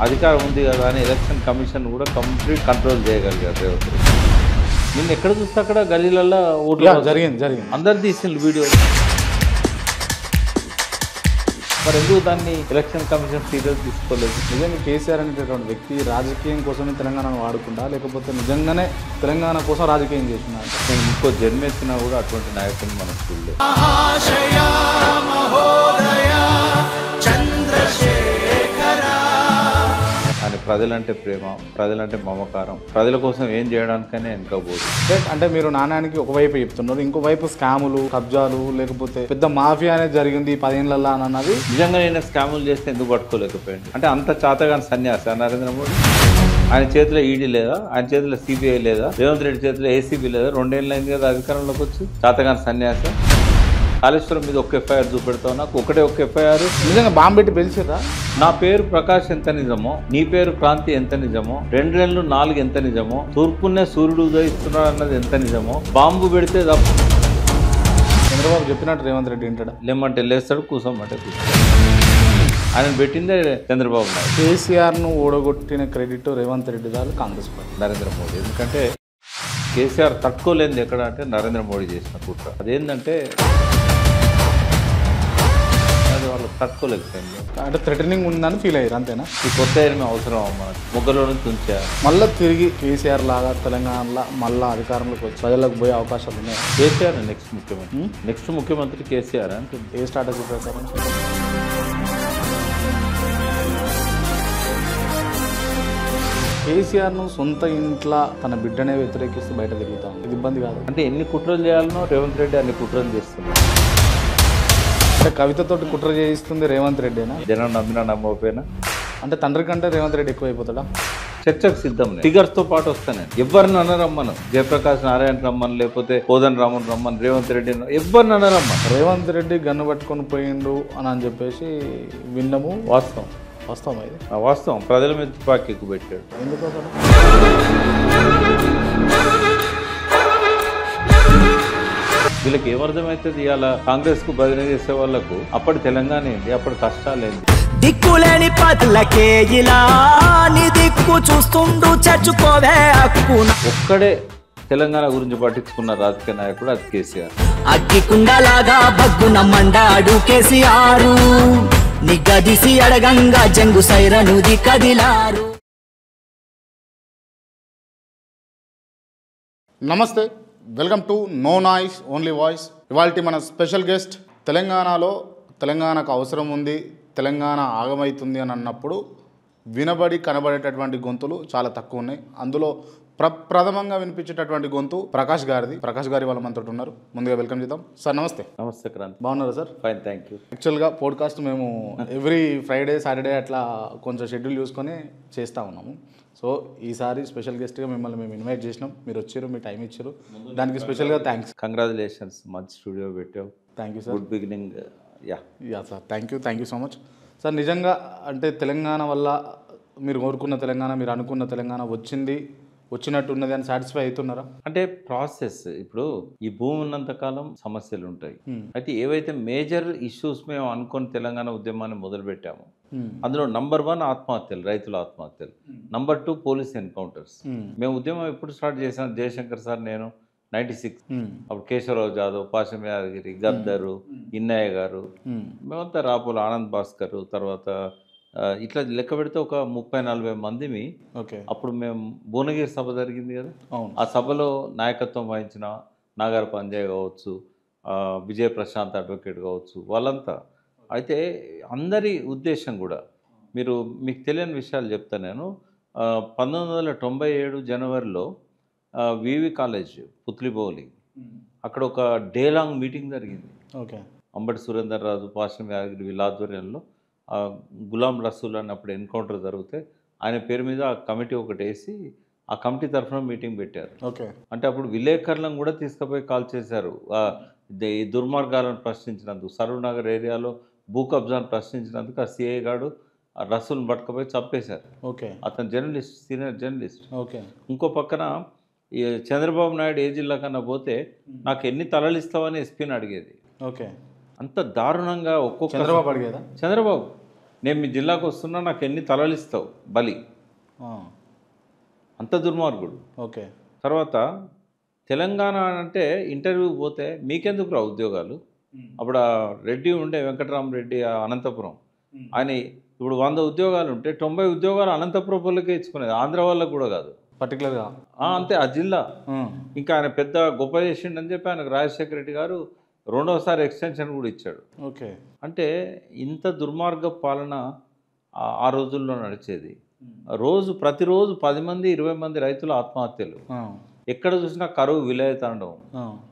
అధికారం ఉంది కదా అని ఎలక్షన్ కమిషన్ కూడా కంప్లీట్ కంట్రోల్ చేయగలిగారు రేవంత్ రెడ్డి. నిన్న ఎక్కడ చూస్తే అక్కడ గల్లీలలో ఓట్లు జరిగింది అందరు తీసిన వీడియో. మరి ఎందుకు దాన్ని ఎలక్షన్ కమిషన్ సీరియస్ తీసుకోలేదు? నిజంగా కేసీఆర్ అనేటటువంటి వ్యక్తి రాజకీయం కోసమే తెలంగాణను వాడుకుంటా, లేకపోతే నిజంగానే తెలంగాణ కోసం రాజకీయం చేస్తున్నా? నేను ఇంకో జన్మెత్తినా కూడా అటువంటి నాయకుని మనం చూడలేదు. కానీ ప్రజలంటే ప్రేమ, ప్రజలంటే మమకారం, ప్రజల కోసం ఏం చేయడానికనే వెనుకపోదు. అంటే మీరు నాణ్యానికి ఒకవైపు చెప్తున్నారు, ఇంకోవైపు స్కాములు, కబ్జాలు, లేకపోతే పెద్ద మాఫియా అనేది జరిగింది 10 ఏళ్ళల్లో అని అన్నది. నిజంగా నేను స్కాములు చేస్తే ఎందుకు పట్టుకోలేకపోయింది? అంటే అంత చాతగాని సన్యాసి నరేంద్ర మోడీ. ఆయన చేతిలో ఈడీ లేదా, ఆయన చేతిలో సిబిఐ లేదా, రేవంత్ రెడ్డి చేతిలో ఏసీబీ లేదా? 2 ఏళ్ళు అయింది కదా అధికారంలోకి వచ్చి. చాతగాని సన్యాసి. కాళేశ్వరం మీద ఒక ఎఫ్ఐఆర్ చూపెడతావు, నాకు ఒకటే ఒక ఎఫ్ఐఆర్. నిజంగా బాంబు పెట్టి పిలిచిరా? నా పేరు ప్రకాష్ ఎంత నిజమో, నీ పేరు క్రాంతి ఎంత నిజమో, 2 2 4 ఎంత నిజమో, తూర్పునే సూర్యుడు ఉదయిస్తున్నాడు అన్నది ఎంత నిజమో, బాంబు పెడితే చంద్రబాబు చెప్పినట్టు రేవంత్ రెడ్డి వింటాడా? లేమంటే లేస్తాడు, కూసోమంటే కూర్చోడు. ఆయన పెట్టిందే చంద్రబాబు నాయుడు. కేసీఆర్ను ఓడగొట్టిన క్రెడిట్ రేవంత్ రెడ్డి గారు, కాంగ్రెస్ పార్టీ, నరేంద్ర మోడీ. ఎందుకంటే కేసీఆర్ తట్టుకోలేనిది ఎక్కడ అంటే నరేంద్ర మోడీ చేసిన కుట్ర. అదేంటంటే అది వాళ్ళు తట్టుకోలేకపోయింది. అంటే థ్రెటనింగ్ ఉందని ఫీల్ అయ్యారు, అంతేనా? ఈ కొత్త ఏమి అవసరం మనకు ముగ్గులో నుంచి ఉంచారు. మళ్ళీ తిరిగి కేసీఆర్ లాగా తెలంగాణలో మళ్ళీ అధికారంలోకి వచ్చి ప్రజలకు పోయే అవకాశాలు ఉన్నాయి. కేసీఆర్ నెక్స్ట్ ముఖ్యమంత్రి. నెక్స్ట్ ముఖ్యమంత్రి కేసీఆర్ అంటే ఏ స్ట్రాటజీ ప్రకారం? కేసీఆర్ను సొంత ఇంట్లో తన బిడ్డనే వ్యతిరేకిస్తూ బయట తిరుగుతాం, ఇది ఇబ్బంది కాదు? అంటే ఎన్ని కుట్రలు చేయాలనో రేవంత్ రెడ్డి అన్ని కుట్రలు చేస్తున్నాడు. అంటే కవితతోటి కుట్ర చేయిస్తుంది రేవంత్ రెడ్డినా? జనం నమ్మినా నమ్మకపోయినా అంటే తండ్రి కంటే రేవంత్ రెడ్డి ఎక్కువైపోతాడా? చర్చకు సిద్ధం. ఫిగర్స్ తో పాటు వస్తాను. ఎవరిని అనరమ్మను. జయప్రకాష్ నారాయణ రమ్మని, లేకపోతే కోదన్ రామన్ రమ్మని, రేవంత్ రెడ్డి ఎవరిని అనరమ్మను. రేవంత్ రెడ్డి గన్ను పట్టుకొని పోయిండు అని చెప్పేసి విన్నాము. వాస్తవం. వాస్తవం ఇది. వాస్తవం. ప్రజల మీద తుపాకీ ఎక్కువ పెట్టాడు. ఎందుకోసం? వీళ్ళకి ఏమర్థమవుతుంది? ఇవాళ కాంగ్రెస్ కు బదిలీ చేసే వాళ్ళకు అప్పటి తెలంగాణ ఏంటి, అప్పటి కష్టాలు ఏంటి? దిక్కులేని పదులకే ఇలా నీ దిక్కు చూస్తుండు చచ్చుకోవే హక్కున. ఒక్కడే తెలంగాణ గురించి పట్టించుకున్న రాజకీయ నాయకుడు అది కేసీఆర్. అగ్గి కుండలాగా బగ్గున మండాడు కేసీఆర్, నిగ్గదీసి అడగంగా జంగు సైరనుది కదిలారు. నమస్తే, welcome to know noise only voice. ఇవాళ మన స్పెషల్ గెస్ట్ తెలంగాణలో తెలంగాణకు అవసరం ఉంది, తెలంగాణ ఆగమవుతుంది అని అన్నప్పుడు వినబడి కనబడేటటువంటి గొంతులు చాలా తక్కువ ఉన్నాయి. అందులో ప్రథమంగా వినిపించేటటువంటి గొంతు ప్రకాష్ గారిది. ప్రకాష్ గారి వాళ్ళ మనతో ఉన్నారు. ముందుగా వెల్కమ్ చేద్దాం. సార్ నమస్తే. నమస్తే క్రాంతి. బాగున్నారా సార్? Fine, thank you. యాక్చువల్గా పోడ్కాస్ట్ మేము ఎవ్రీ ఫ్రైడే సాటర్డే అట్లా కొంచెం షెడ్యూల్ చూసుకొని చేస్తూ ఉన్నాము. సో ఈసారి స్పెషల్ గెస్ట్గా మిమ్మల్ని మేము ఇన్వైట్ చేసినాం, మీరు వచ్చారు, మీ టైం ఇచ్చారు, దానికి స్పెషల్గా థ్యాంక్స్. కంగ్రాచులేషన్స్, మంచి స్టూడియో పెట్టావు. Thank you sir. Good beginning. Yeah sir, thank you so much sir. నిజంగా అంటే తెలంగాణ వల్ల మీరు కోరుకున్న తెలంగాణ, మీరు అనుకున్న తెలంగాణ వచ్చినట్టు ఉన్నది అని సాటిస్ఫై అవుతున్నారా? అంటే ప్రాసెస్. ఇప్పుడు ఈ భూమి ఉన్నంతకాలం సమస్యలు ఉంటాయి. అయితే ఏవైతే మేజర్ ఇష్యూస్ మేము అనుకుని తెలంగాణ ఉద్యమాన్ని మొదలుపెట్టాము, అందులో నంబర్ 1 ఆత్మహత్యలు, రైతుల ఆత్మహత్యలు. Number 2 police encounters. మేము ఉద్యమం ఎప్పుడు స్టార్ట్ చేసాం? జయశంకర్ సార్, నేను 96. అప్పుడు కేశవరావు జాదవ్, పాశం యాదగిరి, గద్దరు, ఇన్నయ్య గారు, మేమంతా రాపోలు, ఆనంద్ భాస్కర్, తర్వాత ఇట్లా లెక్క పెడితే ఒక 30-40 మందిమి. ఓకే. అప్పుడు మేము భువనగిరి సభ జరిగింది కదా, ఆ సభలో నాయకత్వం వహించిన నాగార పంజయ్ కావచ్చు, విజయ ప్రశాంత్ అడ్వకేట్ కావచ్చు, వాళ్ళంతా. అయితే అందరి ఉద్దేశం కూడా, మీకు తెలియని విషయాలు చెప్తాను నేను. 1997 జనవరిలో వివి కాలేజ్ పుత్లిబౌలి, అక్కడ ఒక డే లాంగ్ మీటింగ్ జరిగింది. ఓకే. అంబటి సురేందర్ రాజు, పాశం యాదగిరి వీళ్ళ ఆధ్వర్యంలో గులాం రసూల్ అన్నప్పుడు ఎన్కౌంటర్ జరిగితే ఆయన పేరు మీద ఆ కమిటీ ఒకటి వేసి ఆ కమిటీ తరఫున మీటింగ్ పెట్టారు. ఓకే. అంటే అప్పుడు విలేకరులను కూడా తీసుకుపోయి కాల్ చేశారు. ఈ దుర్మార్గాలను ప్రశ్నించినందుకు, సరూర్ నగర్ ఏరియాలో భూ కబ్జాను ప్రశ్నించినందుకు ఆ సిఐ గారు రసూల్ని పట్టుకుపోయి చంపేశారు. ఓకే. అతను జర్నలిస్ట్, సీనియర్ జర్నలిస్ట్. ఓకే. ఇంకో పక్కన ఈ చంద్రబాబు నాయుడు ఏ జిల్లా కన్నా పోతే నాకు ఎన్ని తలలు ఇస్తావని ఎస్పీని అడిగేది. ఓకే. అంత దారుణంగా ఒక్కొక్క చంద్రబాబు అడిగేదా? చంద్రబాబు నేను మీ జిల్లాకు వస్తున్నా, నాకు ఎన్ని తలలు ఇస్తావు బలి, అంత దుర్మార్గుడు. ఓకే. తర్వాత తెలంగాణ అంటే ఇంటర్వ్యూ పోతే మీకెందుకు రా ఉద్యోగాలు, అప్పుడు ఆ రెడ్డి ఉండే వెంకటరామరెడ్డి అనంతపురం, ఆయన ఇప్పుడు 100 ఉద్యోగాలు ఉంటే 90 ఉద్యోగాలు అనంతపురం వాళ్ళకే ఇచ్చుకునేది, ఆంధ్ర వాళ్ళకు కూడా కాదు పర్టికులర్గా. అంతే ఆ జిల్లా. ఇంకా ఆయన పెద్ద గొప్ప చేసిండని చెప్పి ఆయనకు రాజశేఖర రెడ్డి గారు 2వసారి ఎక్స్టెన్షన్ కూడా ఇచ్చాడు. ఓకే. అంటే ఇంత దుర్మార్గ పాలన ఆ రోజుల్లో నడిచేది. ప్రతిరోజు 10 మంది 20 మంది రైతుల ఆత్మహత్యలు, ఎక్కడ చూసినా కరువు విలయతాండవం,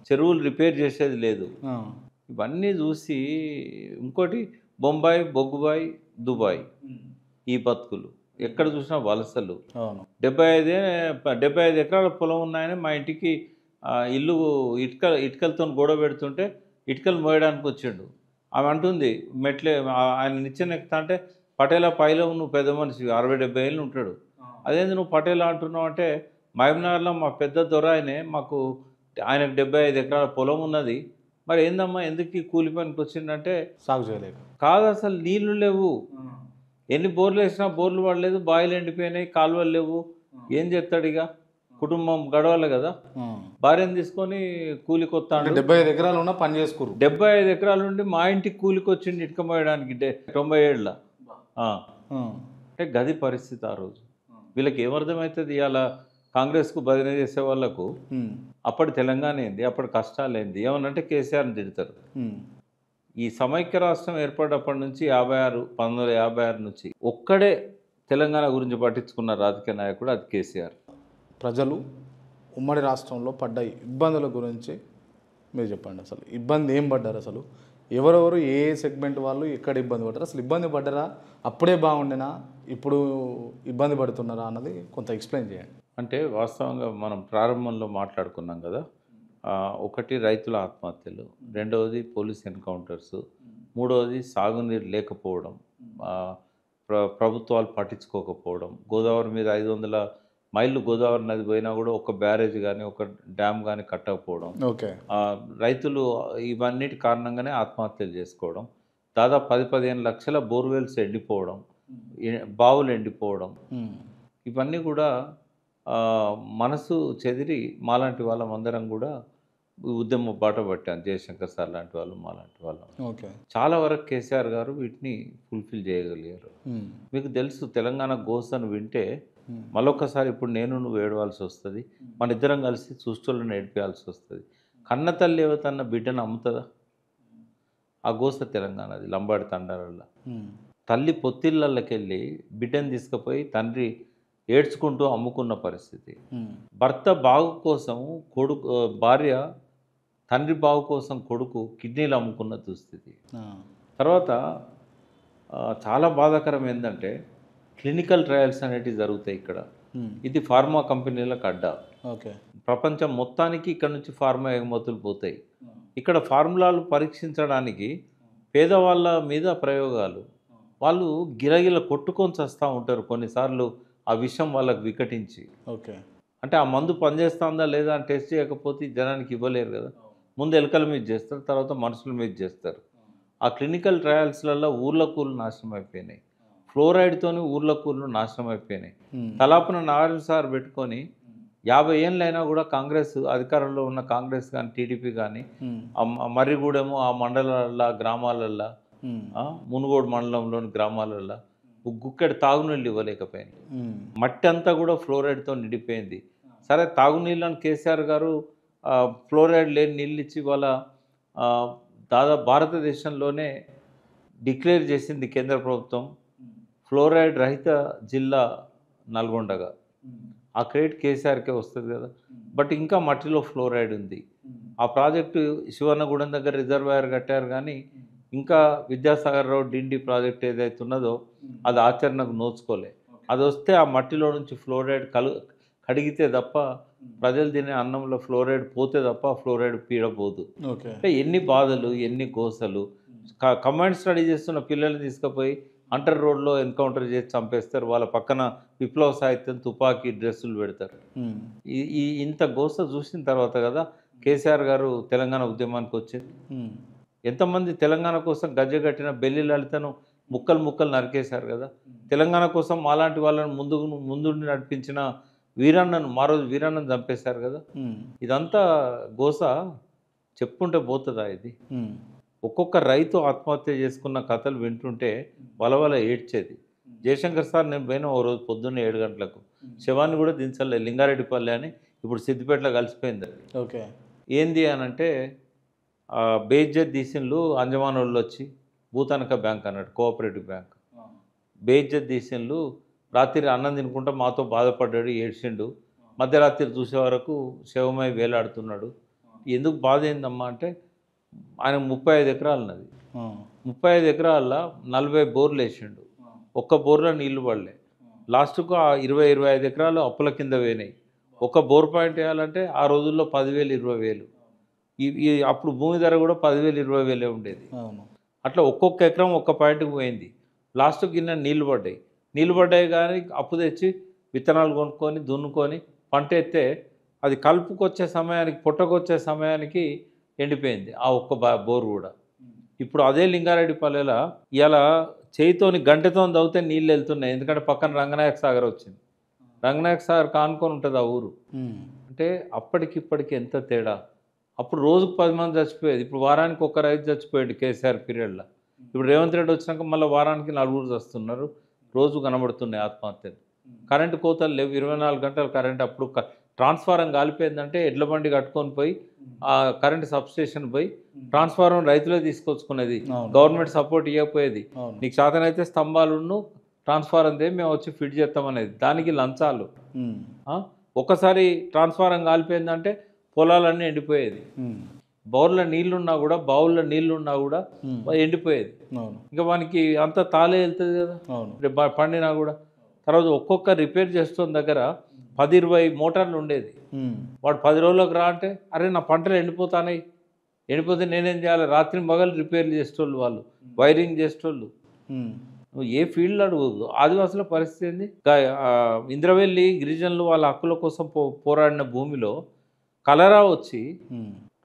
చెరువులు రిపేర్ చేసేది లేదు. ఇవన్నీ చూసి ఇంకోటి బొంబాయి, బొగ్గుబాయి, దుబాయ్, ఈ బతుకులు ఎక్కడ చూసినా వలసలు. 75 ఎకరాల పొలం ఉన్నాయని మా ఇంటికి ఇల్లు ఇటుకలతో గొడవ పెడుతుంటే ఇటుకలు మోయడానికి వచ్చిండు. ఆమె అంటుంది మెట్లే ఆయన నిచ్చెన ఎక్కుతా అంటే, పటేలా పైలో నువ్వు పెద్ద మనిషి 60-70 ఏళ్ళు ఉంటాడు, అదేంది నువ్వు పటేలా అంటున్నావు అంటే, మహబూబ్నగర్లో మా పెద్ద దొర ఆయనే, మాకు ఆయనకు 75 ఎకరాల పొలం ఉన్నది, మరి ఏందమ్మా ఎందుకు ఈ కూలి పనికి వచ్చిందంటే, సాగు చేయలేక కాదు అసలు నీళ్లు లేవు, ఎన్ని బోర్లు వేసినా బోర్లు పడలేదు, బావిలు ఎండిపోయినాయి, కాలువలు లేవు, ఏం చెప్తాడు ఇక, కుటుంబం గడవాలి కదా. భార్యను తీసుకొని కూలికి వస్తాడు. 75 ఎకరాలు ఉన్నా పని చేసుకోరు. 75 ఎకరాల నుండి మా ఇంటికి కూలికి వచ్చింది ఇటుక మోయడానికి 90 ఏళ్ళ. అంటే గది పరిస్థితి ఆ రోజు. వీళ్ళకి ఏమర్థమవుతుంది, ఇవాళ కాంగ్రెస్కు బదిలీ చేసే వాళ్ళకు అప్పటి తెలంగాణ ఏంది, అప్పటి కష్టాలు ఏంది, ఏమనంటే కేసీఆర్ని తిడతారు. ఈ సమైక్య రాష్ట్రం ఏర్పడినప్పటి నుంచి 1956 నుంచి ఒక్కడే తెలంగాణ గురించి పట్టించుకున్న రాజకీయ నాయకుడు అది కేసీఆర్. ప్రజలు ఉమ్మడి రాష్ట్రంలో పడ్డ ఇబ్బందుల గురించి మీరు చెప్పండి. అసలు ఇబ్బంది ఏం పడ్డారు, అసలు ఎవరెవరు ఏ సెగ్మెంట్ వాళ్ళు ఎక్కడ ఇబ్బంది పడ్డారు, అసలు ఇబ్బంది పడ్డారా, అప్పుడే బాగుండేనా, ఇప్పుడు ఇబ్బంది పడుతున్నారా అన్నది కొంత ఎక్స్ప్లెయిన్ చేయండి. అంటే వాస్తవంగా మనం ప్రారంభంలో మాట్లాడుకున్నాం కదా, ఒకటి రైతుల ఆత్మహత్యలు, రెండవది పోలీస్ ఎన్కౌంటర్స్, మూడవది సాగునీరు లేకపోవడం, ప్రభుత్వాలు పట్టించుకోకపోవడం, గోదావరి మీద 500 మైళ్ళు గోదావరి నది పోయినా కూడా ఒక బ్యారేజ్ కానీ ఒక డ్యామ్ కానీ కట్టకపోవడం, ఓకే, రైతులు ఇవన్నిటి కారణంగానే ఆత్మహత్యలు చేసుకోవడం, దాదాపు 10-15 లక్షల బోర్వెల్స్ ఎండిపోవడం, బావులు ఎండిపోవడం, ఇవన్నీ కూడా మనసు చెదిరి మాలాంటి వాళ్ళం అందరం కూడా ఉద్యమ బాట పట్టాం. జయశంకర్ సార్ లాంటి వాళ్ళు, మాలాంటి వాళ్ళం. ఓకే. చాలా వరకు కేసీఆర్ గారు వీటిని ఫుల్ఫిల్ చేయగలిగారు. మీకు తెలుసు, తెలంగాణ గోసను వింటే మళ్ళొక్కసారి ఇప్పుడు నువ్వు ఏడవాల్సి వస్తుంది, మన ఇద్దరం కలిసి చూస్తోళ్ళని ఏడిపేయాల్సి వస్తుంది. కన్న తల్లి తన బిడ్డను అమ్ముతుందా? ఆ గోస తెలంగాణది. లంబాడి తండాలల్లో తల్లి పొత్తిళ్ళకి వెళ్ళి బిడ్డను తీసుకుపోయి తండ్రి ఏడ్చుకుంటూ అమ్ముకున్న పరిస్థితి. భర్త బాగు కోసం భార్య తండ్రి బాగు కోసం కొడుకు కిడ్నీలు అమ్ముకున్న దుస్థితి. తర్వాత చాలా బాధాకరం ఏంటంటే క్లినికల్ ట్రయల్స్ అనేటివి జరుగుతాయి ఇక్కడ. ఇది ఫార్మా కంపెనీలకు అడ్డా. ఓకే. ప్రపంచం మొత్తానికి ఇక్కడ నుంచి ఫార్మా ఎగుమతులు పోతాయి. ఇక్కడ ఫార్ములాలు పరీక్షించడానికి పేదవాళ్ళ మీద ప్రయోగాలు. వాళ్ళు గిలగిల కొట్టుకొని చస్తూ ఉంటారు కొన్నిసార్లు, ఆ విషయం వాళ్ళకు వికటించి. ఓకే. అంటే ఆ మందు పనిచేస్తుందా లేదా అని టెస్ట్ చేయకపోతే జనానికి ఇవ్వలేరు కదా. ముందు ఎలుకల మీద చేస్తారు, తర్వాత మనుషుల మీద చేస్తారు. ఆ క్లినికల్ ట్రయల్స్లలో ఊర్ల కూర్లు నాశనం అయిపోయినాయి, ఫ్లోరైడ్తోని ఊర్ల కూర్లు నాశనం అయిపోయినాయి. తలాపున నారాయణ సార్ పెట్టుకొని 50 ఏళ్ళైనా కూడా కాంగ్రెస్ అధికారంలో ఉన్న కాంగ్రెస్ కానీ టీడీపీ కానీ మర్రిగూడెము ఆ మండలాల గ్రామాలల్లో, మునుగోడు మండలంలోని గ్రామాలల్లో గుక్కెడు తాగునీళ్ళు ఇవ్వలేకపోయింది. మట్టి అంతా కూడా ఫ్లోరైడ్తో నిండిపోయింది. సరే, తాగునీళ్ళని కేసీఆర్ గారు ఫ్లోరైడ్ లేని నీళ్ళు ఇచ్చి వాళ్ళ దాదాపు భారతదేశంలోనే డిక్లేర్ చేసింది కేంద్ర ప్రభుత్వం ఫ్లోరైడ్ రహిత జిల్లా నల్గొండగా. ఆ క్రెడిట్ కేసీఆర్కే వస్తుంది కదా. బట్ ఇంకా మట్టిలో ఫ్లోరైడ్ ఉంది. ఆ ప్రాజెక్టు శివన్నగూడెం దగ్గర రిజర్వాయర్ కట్టారు కానీ ఇంకా విద్యాసాగర్ రావు డిండి ప్రాజెక్ట్ ఏదైతే ఉన్నదో అది ఆచరణకు నోచుకోలే. అది వస్తే ఆ మట్టిలో నుంచి ఫ్లోరైడ్ కడిగితే తప్ప ప్రజలు తినే అన్నంలో ఫ్లోరైడ్ పోతే తప్ప ఫ్లోరైడ్ పీడపోదు. అంటే ఎన్ని బాధలు, ఎన్ని గోసలు. కమాండ్ స్టడీ చేస్తున్న పిల్లల్ని తీసుకుపోయి అంటర్ రోడ్లో ఎన్కౌంటర్ చేసి చంపేస్తారు. వాళ్ళ పక్కన విప్లవ సాహిత్యం, తుపాకీ, డ్రెస్సులు పెడతారు. ఇంత గోస చూసిన తర్వాత కదా కేసీఆర్ గారు తెలంగాణ ఉద్యమానికి వచ్చింది. ఎంతమంది తెలంగాణ కోసం గజ్జె కట్టిన బెల్లి లలితను ముక్కలు ముక్కలు నరికేశారు కదా. తెలంగాణ కోసం మాలాంటి వాళ్ళని ముందుండి నడిపించిన వీరన్నను మా రోజు వీరన్నను చంపేశారు కదా. ఇదంతా గోస చెప్పుకుంటే పోతుందా ఇది? ఒక్కొక్క రైతు ఆత్మహత్య చేసుకున్న కథలు వింటుంటే వలవల ఏడ్చేది. జయశంకర్ సార్ నేను పోయిన ఓ రోజు పొద్దున్న 7 గంటలకు శవాన్ని కూడా దించలే, లింగారెడ్డిపల్లి అని ఇప్పుడు సిద్దిపేటలో కలిసిపోయింది అది. ఓకే. ఏంది అని అంటే బేయిజ్జత్ తీసిన్లు అంజమాన్ వాళ్ళు వచ్చి భూతానక బ్యాంక్ అన్నాడు, కోఆపరేటివ్ బ్యాంక్. బేయిజ్జత్ తీసిన్లు రాత్రి అన్నం తినుకుంటా మాతో బాధపడ్డాడు, ఏడ్చిండు. మధ్యరాత్రి చూసే వరకు శవమై వేలాడుతున్నాడు. ఎందుకు బాధ ఏందమ్మా అంటే ఆయన 35 ఎకరాలు ఉన్నది. 35 ఎకరాల్లో 40 బోర్లు వేసిండు. ఒక్క బోర్లో నీళ్లు పడలే. లాస్ట్కు ఆ 20-25 ఎకరాలు అప్పుల కింద పోయినాయి. ఒక బోర్ పాయింట్ వేయాలంటే ఆ రోజుల్లో 10,000 20,000. అప్పుడు భూమి ధర కూడా 10,000 20,000 ఉండేది. అట్లా ఒక్కొక్క ఎకరం ఒక్క పాయింట్కి పోయింది. లాస్ట్కి గిన్నె నీళ్లు పడ్డాయి కానీ అప్పు తెచ్చి విత్తనాలు కొనుక్కొని దున్నుకొని పంట ఎత్తే అది కలుపుకొచ్చే సమయానికి పొట్టకొచ్చే సమయానికి ఎండిపోయింది ఆ ఒక్క బోరు కూడా. ఇప్పుడు అదే లింగారెడ్డిపల్లెలో ఇలా చేయితోని గంటతో తవ్వితే నీళ్ళు వెళ్తున్నాయి. ఎందుకంటే పక్కన రంగనాయక సాగర్ వచ్చింది. రంగనాయక సాగర్ కానుకొని ఉంటుంది ఆ ఊరు. అంటే అప్పటికిప్పటికి ఎంత తేడా. అప్పుడు రోజుకు 10 మంది చచ్చిపోయేది, ఇప్పుడు వారానికి ఒక రైతు చచ్చిపోయాడు కేసీఆర్ పీరియడ్లో. ఇప్పుడు రేవంత్ రెడ్డి వచ్చినాక మళ్ళీ వారానికి 4 చస్తున్నారు. రోజు కనబడుతున్నాయి ఆత్మహత్యలు. కరెంటు కోతలు లేవు, 24 గంటలు కరెంట్. అప్పుడు ట్రాన్స్ఫారం కాలిపోయిందంటే ఎడ్ల బండి కట్టుకొని పోయి ఆ కరెంట్ సబ్స్టేషన్ పోయి ట్రాన్స్ఫారం రైతులే తీసుకొచ్చుకునేది, గవర్నమెంట్ సపోర్ట్ ఇవ్వకపోయేది. నీకు శాతనైతే స్తంభాలను ట్రాన్స్ఫారం దే మేము వచ్చి ఫిట్ చేస్తామనేది. దానికి లంచాలు. ఒకసారి ట్రాన్స్ఫారం కాలిపోయిందంటే పొలాలన్నీ ఎండిపోయేది. బోర్ల నీళ్లున్నా కూడా బావుల్లో నీళ్లున్నా కూడా ఎండిపోయేది. ఇంకా మనకి అంత తాళే వెళ్తుంది కదా పండినా కూడా. తర్వాత ఒక్కొక్క రిపేర్ చేస్తున్న దగ్గర 10-20 మోటార్లు ఉండేది. వాడు 10 రోజులకు రా అంటే అరే నా పంటలు ఎండిపోతే నేనేం చేయాలి? రాత్రి మగలు రిపేర్లు చేసేటోళ్ళు, వాళ్ళు వైరింగ్ చేసేటోళ్ళు. నువ్వు ఏ ఫీల్డ్ అడుగు. ఆదివాసుల పరిస్థితి ఏంది? ఇంద్రవెల్లి గిరిజనులు వాళ్ళ హక్కుల కోసం పోరాడిన భూమిలో కలరా వచ్చి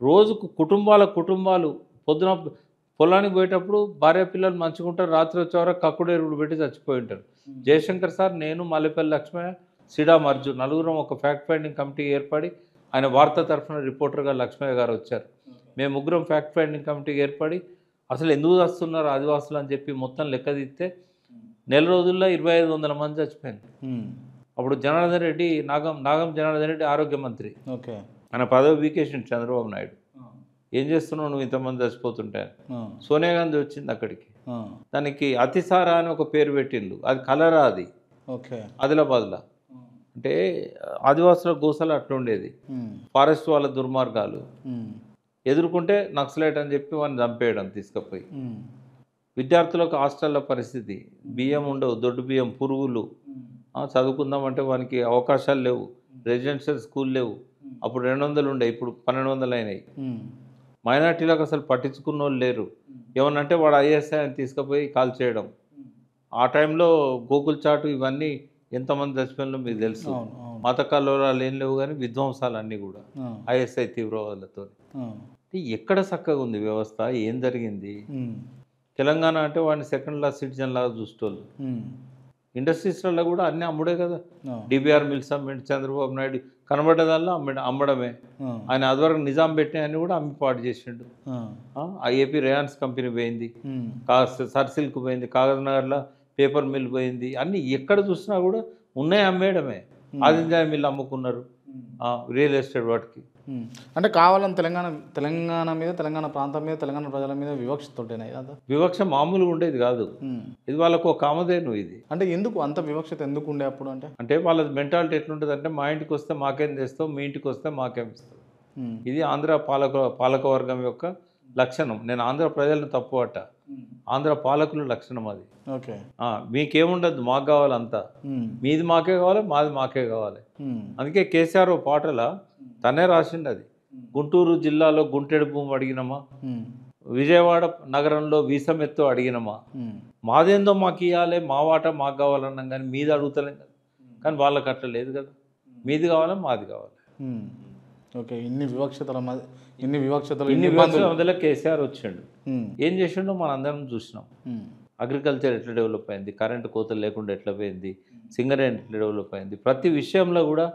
రోజుకు కుటుంబాలు పొద్దున పొలానికి పోయేటప్పుడు భార్య పిల్లలు మంచుకుంటారు, రాత్రి వచ్చేవరకు కక్కుడు ఎరువులు పెట్టి చచ్చిపోయి ఉంటారు. జయశంకర్ సార్, నేను, మల్లెపల్లి లక్ష్మయ్య, సిడా అర్జున్ నలుగురం ఒక ఫ్యాక్ట్ ఫైండింగ్ కమిటీ ఏర్పడి, ఆయన వార్త తరఫున రిపోర్టర్గా లక్ష్మయ్య గారు వచ్చారు. మేము ముగ్గురం ఫ్యాక్ట్ ఫైండింగ్ కమిటీకి ఏర్పడి అసలు ఎందుకు వస్తున్నారు ఆదివాసులు అని చెప్పి మొత్తం లెక్క తీస్తే నెల రోజుల్లో 2,500 మంది చచ్చిపోయింది. అప్పుడు జనార్దన్ రెడ్డి నాగం జనార్దన్ రెడ్డి ఆరోగ్య మంత్రి. ఓకే. ఆయన పదవి వీకేసిండు చంద్రబాబు నాయుడు. ఏం చేస్తున్నావు నువ్వు ఇంతమంది చచ్చిపోతుంటే? సోనియా గాంధీ వచ్చింది అక్కడికి. దానికి అతిసార అని ఒక పేరు పెట్టిండు. అది కలరా అది. ఓకే. ఆదిలాబాద్లో అంటే ఆదివాసుల గోసలు అట్లుండేది. ఫారెస్ట్ వాళ్ళ దుర్మార్గాలు ఎదుర్కొంటే నక్సలైట్ అని చెప్పి వాడిని చంపేయడం తీసుకుపోయి. విద్యార్థులకు హాస్టల్ల పరిస్థితి, బియ్యం ఉండవు, దొడ్డు బియ్యం, పురుగులు. చదువుకుందామంటే వానికి అవకాశాలు లేవు, రెసిడెన్షియల్ స్కూల్ లేవు. అప్పుడు 200 ఉండే, ఇప్పుడు 1,200 అయినాయి. మైనార్టీలకు అసలు పట్టించుకున్న వాళ్ళు లేరు. ఏమన్నంటే వాడు ఐఎస్ఐ అని తీసుకుపోయి కాల్ చేయడం. ఆ టైంలో గోకుల్ చాటు ఇవన్నీ ఎంతమంది చచ్చిపోయినో మీకు తెలుసు. మత కల్లోలాలు ఏం లేవు కానీ విధ్వంసాలు అన్నీ కూడా ఐఎస్ఐ తీవ్రవాదులతో. ఎక్కడ చక్కగా ఉంది వ్యవస్థ? ఏం జరిగింది? తెలంగాణ అంటే వాడిని సెకండ్ క్లాస్ సిటిజన్ లాగా చూసేటోళ్ళు. ఇండస్ట్రీస్లలో కూడా అన్నీ అమ్ముడే కదా. డిబిఆర్ మిల్స్ అమ్మిండు చంద్రబాబు నాయుడు, కనబడ్డదల్లా అమ్మడమే. ఆయన అదివరకు నిజాం పెట్టినవన్నీ కూడా అమ్మి పాటు చేసిండు. ఏపీ రేయాన్స్ కంపెనీ పోయింది, సర్సిల్క్ పోయింది, కాగజ్నగర్లో పేపర్ మిల్ పోయింది. అన్నీ ఎక్కడ చూసినా కూడా ఉన్నాయి అమ్మేయడమే. ఆదింజాయ మిల్ అమ్ముకున్నారు రియల్ ఎస్టేట్ వాటికి. అంటే కావాలని తెలంగాణ మీద, తెలంగాణ ప్రాంతం మీద, తెలంగాణ ప్రజల మీద వివక్షతోటేనా? వివక్ష మామూలుగా ఉండేది కాదు. ఇది వాళ్ళకు ఒక కామధేను. ఇది అంటే ఎందుకు అంత వివక్షత ఎందుకు ఉండే అప్పుడు? అంటే వాళ్ళ మెంటాలిటీ ఎట్లుంటుంది అంటే మా ఇంటికి వస్తే మాకేం చేస్తావు, మీ ఇంటికి వస్తే మాకేం ఇస్తావు. ఇది ఆంధ్ర పాలకవర్గం యొక్క లక్షణం. నేను ఆంధ్ర ప్రజలను తప్పు పట్ట, ఆంధ్ర పాలకుల లక్షణం అది. ఓకే. మీకేముండదు, మాకు కావాలంతా, మీది మాకే కావాలి, మాది మాకే కావాలి. అందుకే కేసీఆర్ ఓ పాటలా తనే రాసిండు అది. గుంటూరు జిల్లాలో గుంటెడు భూమి అడిగినమా, విజయవాడ నగరంలో వీసమెత్తు అడిగినమా, మాదేందో మాకు ఇవ్వాలి, మా వాట మాకు కావాలన్నాం కానీ మీది అడుగుతలేం కదా. కానీ వాళ్ళకి అట్లా లేదు కదా, మీది కావాలి, మాది కావాలి. ఓకే. ఇన్ని వివక్షతలు అందులో కేసీఆర్ వచ్చిండు. ఏం చేసిండో మనం అందరం చూసినాం. అగ్రికల్చర్ ఎట్లా డెవలప్ అయింది, కరెంటు కోతలు లేకుండా ఎట్లా పోయింది, సింగరేణి ఎట్లా డెవలప్ అయింది, ప్రతి విషయంలో కూడా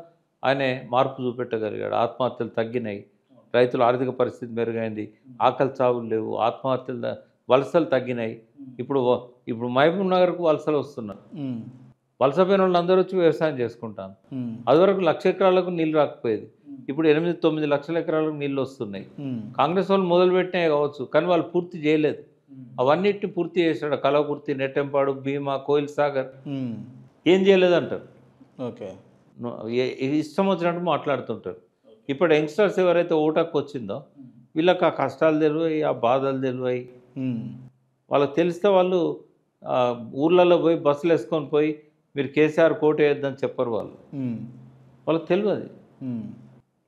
ఆయన మార్పు చూపెట్టగలిగాడు. ఆత్మహత్యలు తగ్గినాయి, రైతుల ఆర్థిక పరిస్థితి మెరుగైంది, ఆకలి చావులు లేవు, ఆత్మహత్యలు వలసలు తగ్గినాయి. ఇప్పుడు ఇప్పుడు మహబూబ్ నగర్కు వలసలు వస్తున్నారు. వలస పోయిన వాళ్ళు అందరూ వచ్చి వ్యవసాయం చేసుకుంటాను. అదివరకు 1,00,000 ఎకరాలకు నీళ్ళు రాకపోయేది, ఇప్పుడు 8-9 లక్షల ఎకరాలకు నీళ్ళు వస్తున్నాయి. కాంగ్రెస్ వాళ్ళు మొదలుపెట్టినాయి కావచ్చు, కానీ వాళ్ళు పూర్తి చేయలేదు. అవన్నిటిని పూర్తి చేశాడు. కలవకుర్తి, నెట్టెంపాడు, భీమా, కోయిల్ సాగర్ ఏం చేయలేదంటారు. ఓకే, ఇష్టం వచ్చినట్టు మాట్లాడుతుంటారు. ఇప్పుడు యంగ్స్టర్స్ ఎవరైతే ఓటకు వచ్చిందో వీళ్ళకి ఆ కష్టాలు తెలివాయి, ఆ బాధలు తెలివాయి. వాళ్ళకి తెలిస్తే వాళ్ళు ఊర్లలో పోయి బస్సులు వేసుకొని పోయి మీరు కేసీఆర్ కోట వేయొద్దని చెప్పరు. వాళ్ళకి తెలియదు.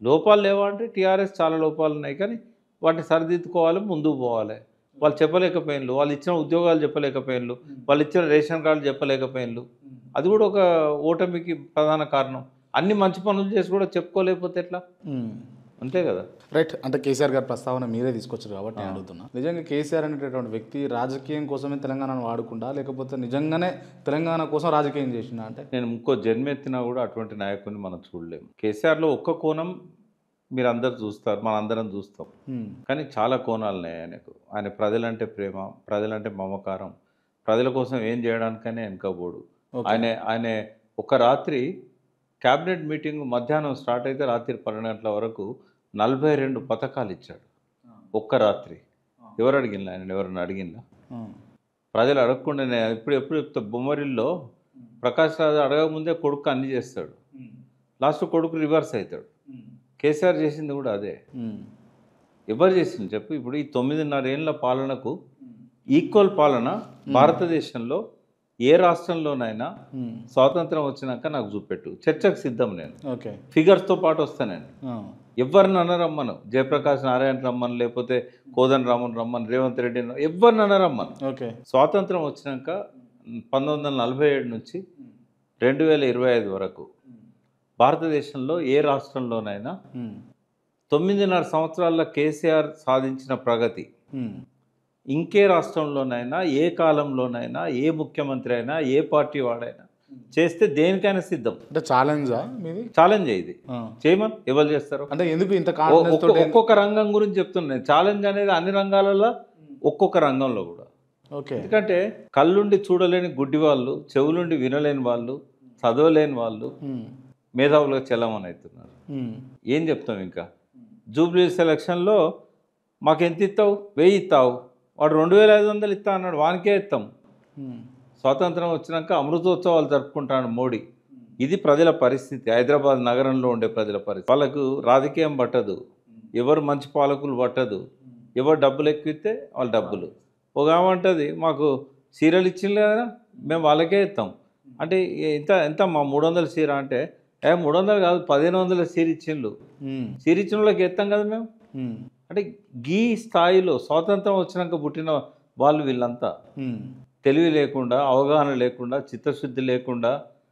లోపాలు లేవా అంటే టీఆర్ఎస్ చాలా లోపాలు ఉన్నాయి, కానీ వాటిని సరిదిద్దుకోవాలి, ముందుకు పోవాలి. వాళ్ళు చెప్పలేకపోయినలు, వాళ్ళు ఇచ్చిన ఉద్యోగాలు చెప్పలేకపోయినలు, వాళ్ళు ఇచ్చిన రేషన్ కార్డులు చెప్పలేకపోయినలు. అది కూడా ఒక ఓటమికి ప్రధాన కారణం. అన్ని మంచి పనులు చేసి కూడా చెప్పుకోలేకపోతే ఎట్లా? అంతే కదా. రైట్. అంటే కేసీఆర్ గారి ప్రస్తావన మీరే తీసుకొచ్చారు కాబట్టి నేను అడుగుతున్నా, నిజంగా కేసీఆర్ అనేటటువంటి వ్యక్తి రాజకీయం కోసమే తెలంగాణను వాడుకుంటా, లేకపోతే నిజంగానే తెలంగాణ కోసం రాజకీయం చేసినా? అంటే నేను ఇంకో జన్మెత్తినా కూడా అటువంటి నాయకుడిని మనం చూడలేము. కేసీఆర్లో ఒక్క కోణం మీరు అందరు చూస్తారు, మన అందరం చూస్తాం, కానీ చాలా కోణాలు ఉన్నాయి ఆయనకు. ఆయన ప్రజలంటే ప్రేమ, ప్రజలంటే మమకారం, ప్రజల కోసం ఏం చేయడానికనే వెనుకపోడు. ఆయన ఒక రాత్రి క్యాబినెట్ మీటింగ్ మధ్యాహ్నం స్టార్ట్ అయితే రాత్రి 12 గంటల వరకు 42 పథకాలు ఇచ్చాడు ఒక్క రాత్రి. ఎవరు అడిగినా? ఆయన ఎవరన్నా అడిగినా? ప్రజలు అడగకుండా ఎప్పుడు చెప్తా, బొమ్మరిల్లో ప్రకాష్ రాజు అడగకముందే కొడుకు అన్ని చేస్తాడు, లాస్ట్ కొడుకు రివర్స్ అవుతాడు. కేసీఆర్ చేసింది కూడా అదే. ఎవరు చేసింది చెప్పు? ఇప్పుడు ఈ 9.5 ఏళ్ళ పాలనకు ఈక్వల్ పాలన భారతదేశంలో ఏ రాష్ట్రంలోనైనా స్వాతంత్రం వచ్చినాక నాకు చూపెట్టు, చర్చకు సిద్ధం నేను. ఫిగర్స్తో పాటు వస్తానండి. ఎవరిని అనరమ్మను, జయప్రకాష్ నారాయణ రమ్మను, లేకపోతే కోదన్ రామన్ రమ్మను, రేవంత్ రెడ్డి ఎవరిని అనరమ్మను. స్వాతంత్రం వచ్చినాక 1947 నుంచి 2025 వరకు భారతదేశంలో ఏ రాష్ట్రంలోనైనా 9.5 సంవత్సరాల్లో కేసీఆర్ సాధించిన ప్రగతి ఇంకే రాష్ట్రంలోనైనా, ఏ కాలంలోనైనా, ఏ ముఖ్యమంత్రి అయినా, ఏ పార్టీ వాడైనా చేస్తే దేనికైనా సిద్ధం. అంటే ఛాలెంజా మీది? ఛాలెంజ్ ఇది చేయమని ఎవరు చేస్తారు? అంటే ఎందుకు ఇంత ఒక్కొక్క రంగం గురించి చెప్తున్నాను. ఛాలెంజ్ అనేది అన్ని రంగాలలో, ఒక్కొక్క రంగంలో కూడా. ఎందుకంటే కళ్ళుండి చూడలేని గుడ్డి వాళ్ళు, చెవులుండి వినలేని వాళ్ళు, చదవలేని వాళ్ళు మేధావులుగా చెల్లమని అవుతున్నారు. ఏం చెప్తాం ఇంకా? జూబ్లీ సెలక్షన్లో మాకు ఎంత ఇస్తావు? 1000 ఇస్తావు, వాడు 2500 ఇస్తా అన్నాడు, వానికే ఇస్తాం. స్వాతంత్రం వచ్చినాక అమృతోత్సవాలు జరుపుకుంటాడు మోడీ. ఇది ప్రజల పరిస్థితి, హైదరాబాద్ నగరంలో ఉండే ప్రజల పరిస్థితి. వాళ్ళకు రాజకీయం పట్టదు, ఎవరు మంచి పాలకులు పట్టదు, ఎవరు డబ్బులు ఎక్కువిస్తే వాళ్ళ డబ్బులు. ఒక ఏమంటుంది, మాకు చీరలు ఇచ్చింది కదా మేము వాళ్ళకే ఇస్తాం అంటే ఎంత మా 300 చీర అంటే 300 కాదు 1500 చీర ఇచ్చిండ్రు. చీర ఇచ్చిన వాళ్ళకి ఇస్తాం కదా మేము. అంటే ఈ స్థాయిలో స్వాతంత్రం వచ్చినాక పుట్టిన వాళ్ళు వీళ్ళంతా తెలివి లేకుండా, అవగాహన లేకుండా, చిత్తశుద్ధి లేకుండా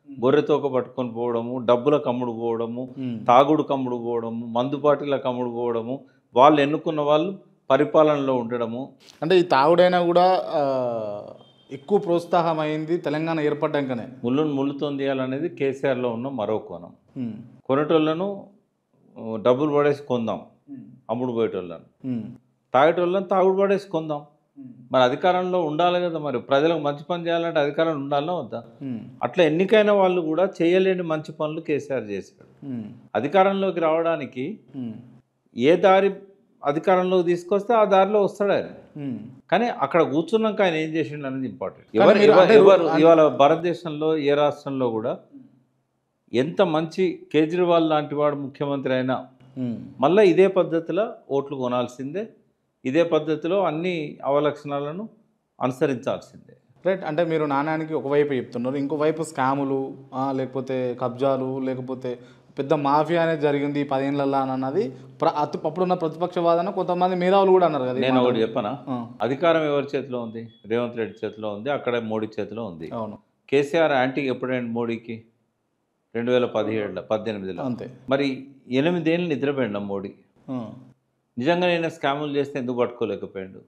గొర్రెతోక పట్టుకొని పోవడము, డబ్బులకు అమ్ముడు పోవడము, తాగుడు కమ్ముడు పోవడము, మందుపాటిలకు అమ్ముడు పోవడము, వాళ్ళు ఎన్నుకున్న వాళ్ళు పరిపాలనలో ఉండడము. అంటే ఈ తాగుడైనా కూడా ఎక్కువ ప్రోత్సాహమైంది తెలంగాణ ఏర్పడ్డాకనే. ముళ్ళుతో తీయాలనేది కేసీఆర్లో ఉన్న మరో కోణం. కొనేటోళ్ళను డబ్బులు పడేసి కొందాం, అమ్ముడు పోయేటోళ్ళను, తాగేటోళ్ళని తాగుడు పడేసి కొందాం. మరి అధికారంలో ఉండాలి కదా, మరి ప్రజలకు మంచి పని చేయాలంటే అధికారంలో ఉండాలన్నా వద్దా? అట్లా ఎన్నికైన వాళ్ళు కూడా చేయలేని మంచి పనులు కేసీఆర్ చేశాడు. అధికారంలోకి రావడానికి ఏ దారి అధికారంలోకి తీసుకొస్తే ఆ దారిలో వస్తాడు ఆయన. కానీ అక్కడ కూర్చున్నాక ఆయన ఏం చేసిండు అనేది ఇంపార్టెంట్. ఎవరు ఇవాళ భారతదేశంలో ఏ రాష్ట్రంలో కూడా ఎంత మంచి కేజ్రీవాల్ లాంటి వాడు ముఖ్యమంత్రి అయినా మళ్ళీ ఇదే పద్ధతిలో ఓట్లు కొనాల్సిందే, ఇదే పద్ధతిలో అన్ని అవలక్షణాలను అనుసరించాల్సిందే. రైట్. అంటే మీరు నాణ్యానికి ఒకవైపు చెప్తున్నారు, ఇంకోవైపు స్కాములు, లేకపోతే కబ్జాలు, లేకపోతే పెద్ద మాఫియా అనేది జరిగింది 10 ఏళ్ళల్లో అని అన్నది అప్పుడున్న ప్రతిపక్ష వాదన, కొంతమంది మేధావులు కూడా అన్నారు కదా. నేను ఒకటి చెప్పనా, అధికారం ఎవరి చేతిలో ఉంది? రేవంత్ రెడ్డి చేతిలో ఉంది, అక్కడే మోడీ చేతిలో ఉంది. అవును. కేసీఆర్ యాంటీ ఎప్పుడైంది మోడీకి? 2017-18లో అంతే. మరి 8 ఏళ్ళు నిద్రపోయిండు మోడీ. నిజంగా నేను స్కాములు చేస్తే ఎందుకు పట్టుకోలేకపోయాడు?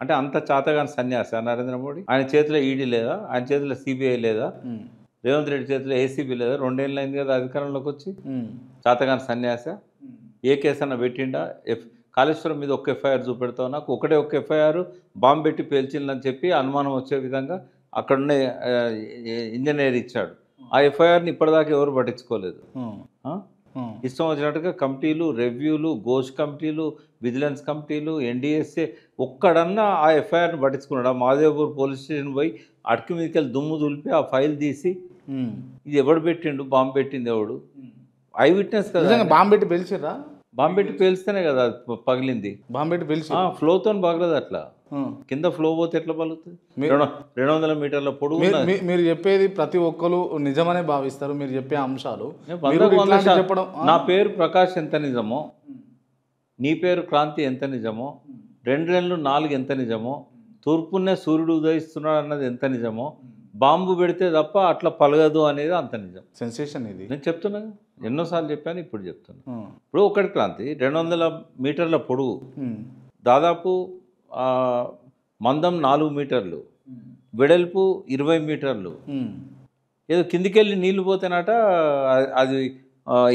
అంటే అంత చాతగాని సన్యాసి నరేంద్ర మోడీ. ఆయన చేతిలో ఈడీ లేదా, ఆయన చేతిలో సిబిఐ లేదా, రేవంత్ రెడ్డి చేతిలో ఏసీబీ లేదా, 2 ఏళ్ళు అయింది కదా అధికారంలోకి వచ్చి. చాతగాని సన్యాస ఏ కేసు అన్న పెట్టిండా? కాళేశ్వరం మీద ఒక్క ఎఫ్ఐఆర్ చూపెడతావు నాకు, ఒక్క ఎఫ్ఐఆర్ బాంబు పెట్టి పేల్చిందని చెప్పి అనుమానం వచ్చే విధంగా అక్కడున్న ఇంజనీర్ ఇచ్చాడు. ఆ ఎఫ్ఐఆర్ని ఇప్పటిదాకా ఎవరు పట్టించుకోలేదు. ఇష్టం వచ్చినట్టుగా కమిటీలు, రివ్యూలు, ఘోష్ కమిటీలు, విజిలెన్స్ కమిటీలు, ఎన్డీఎస్ఏ ఒక్కడన్నా ఆ ఎఫ్ఐఆర్ని పట్టించుకున్నాడు. ఆ మాదేవ్పూర్ పోలీస్ స్టేషన్ పోయి అటుకు మీదకి వెళ్ళి దుమ్ము దులిపి ఆ ఫైల్ తీసి ఇది ఎవడు పెట్టిండు, బాంబు పెట్టింది ఎవడు, ఐ విట్నెస్ కదా. బాంబు పెట్టి పేల్చిర్రా? బాంబు పెట్టి పేల్స్తేనే కదా పగిలింది. బాంబు పెట్టి పేల్చి ఫ్లోతో పగలదు. అట్లా కింద ఫ్లో పోతే ఎట్లా పలుకుతుంది? 200 మీటర్ల పొడుగు. మీరు చెప్పేది ప్రతి ఒక్కరు నిజమనే భావిస్తారు. మీరు చెప్పే అంశాలు చెప్పడం. నా పేరు ప్రకాష్ ఎంత నిజమో, నీ పేరు క్రాంతి ఎంత నిజమో, 2 నెలలు 4 ఎంత నిజమో, తూర్పునే సూర్యుడు ఉదయిస్తున్నాడు అన్నది ఎంత నిజమో, బాంబు పెడితే తప్ప అట్లా పలగదు అనేది అంత నిజం. సెన్సేషన్ ఇది నేను చెప్తున్నా, ఎన్నోసార్లు చెప్పాను, ఇప్పుడు చెప్తున్నా. ఇప్పుడు ఒకటి క్రాంతి 200 మీటర్ల పొడుగు, దాదాపు మందం 4 మీటర్లు, వెడల్పు 20 మీటర్లు. ఏదో కిందికెళ్ళి నీళ్లు పోతేనట అది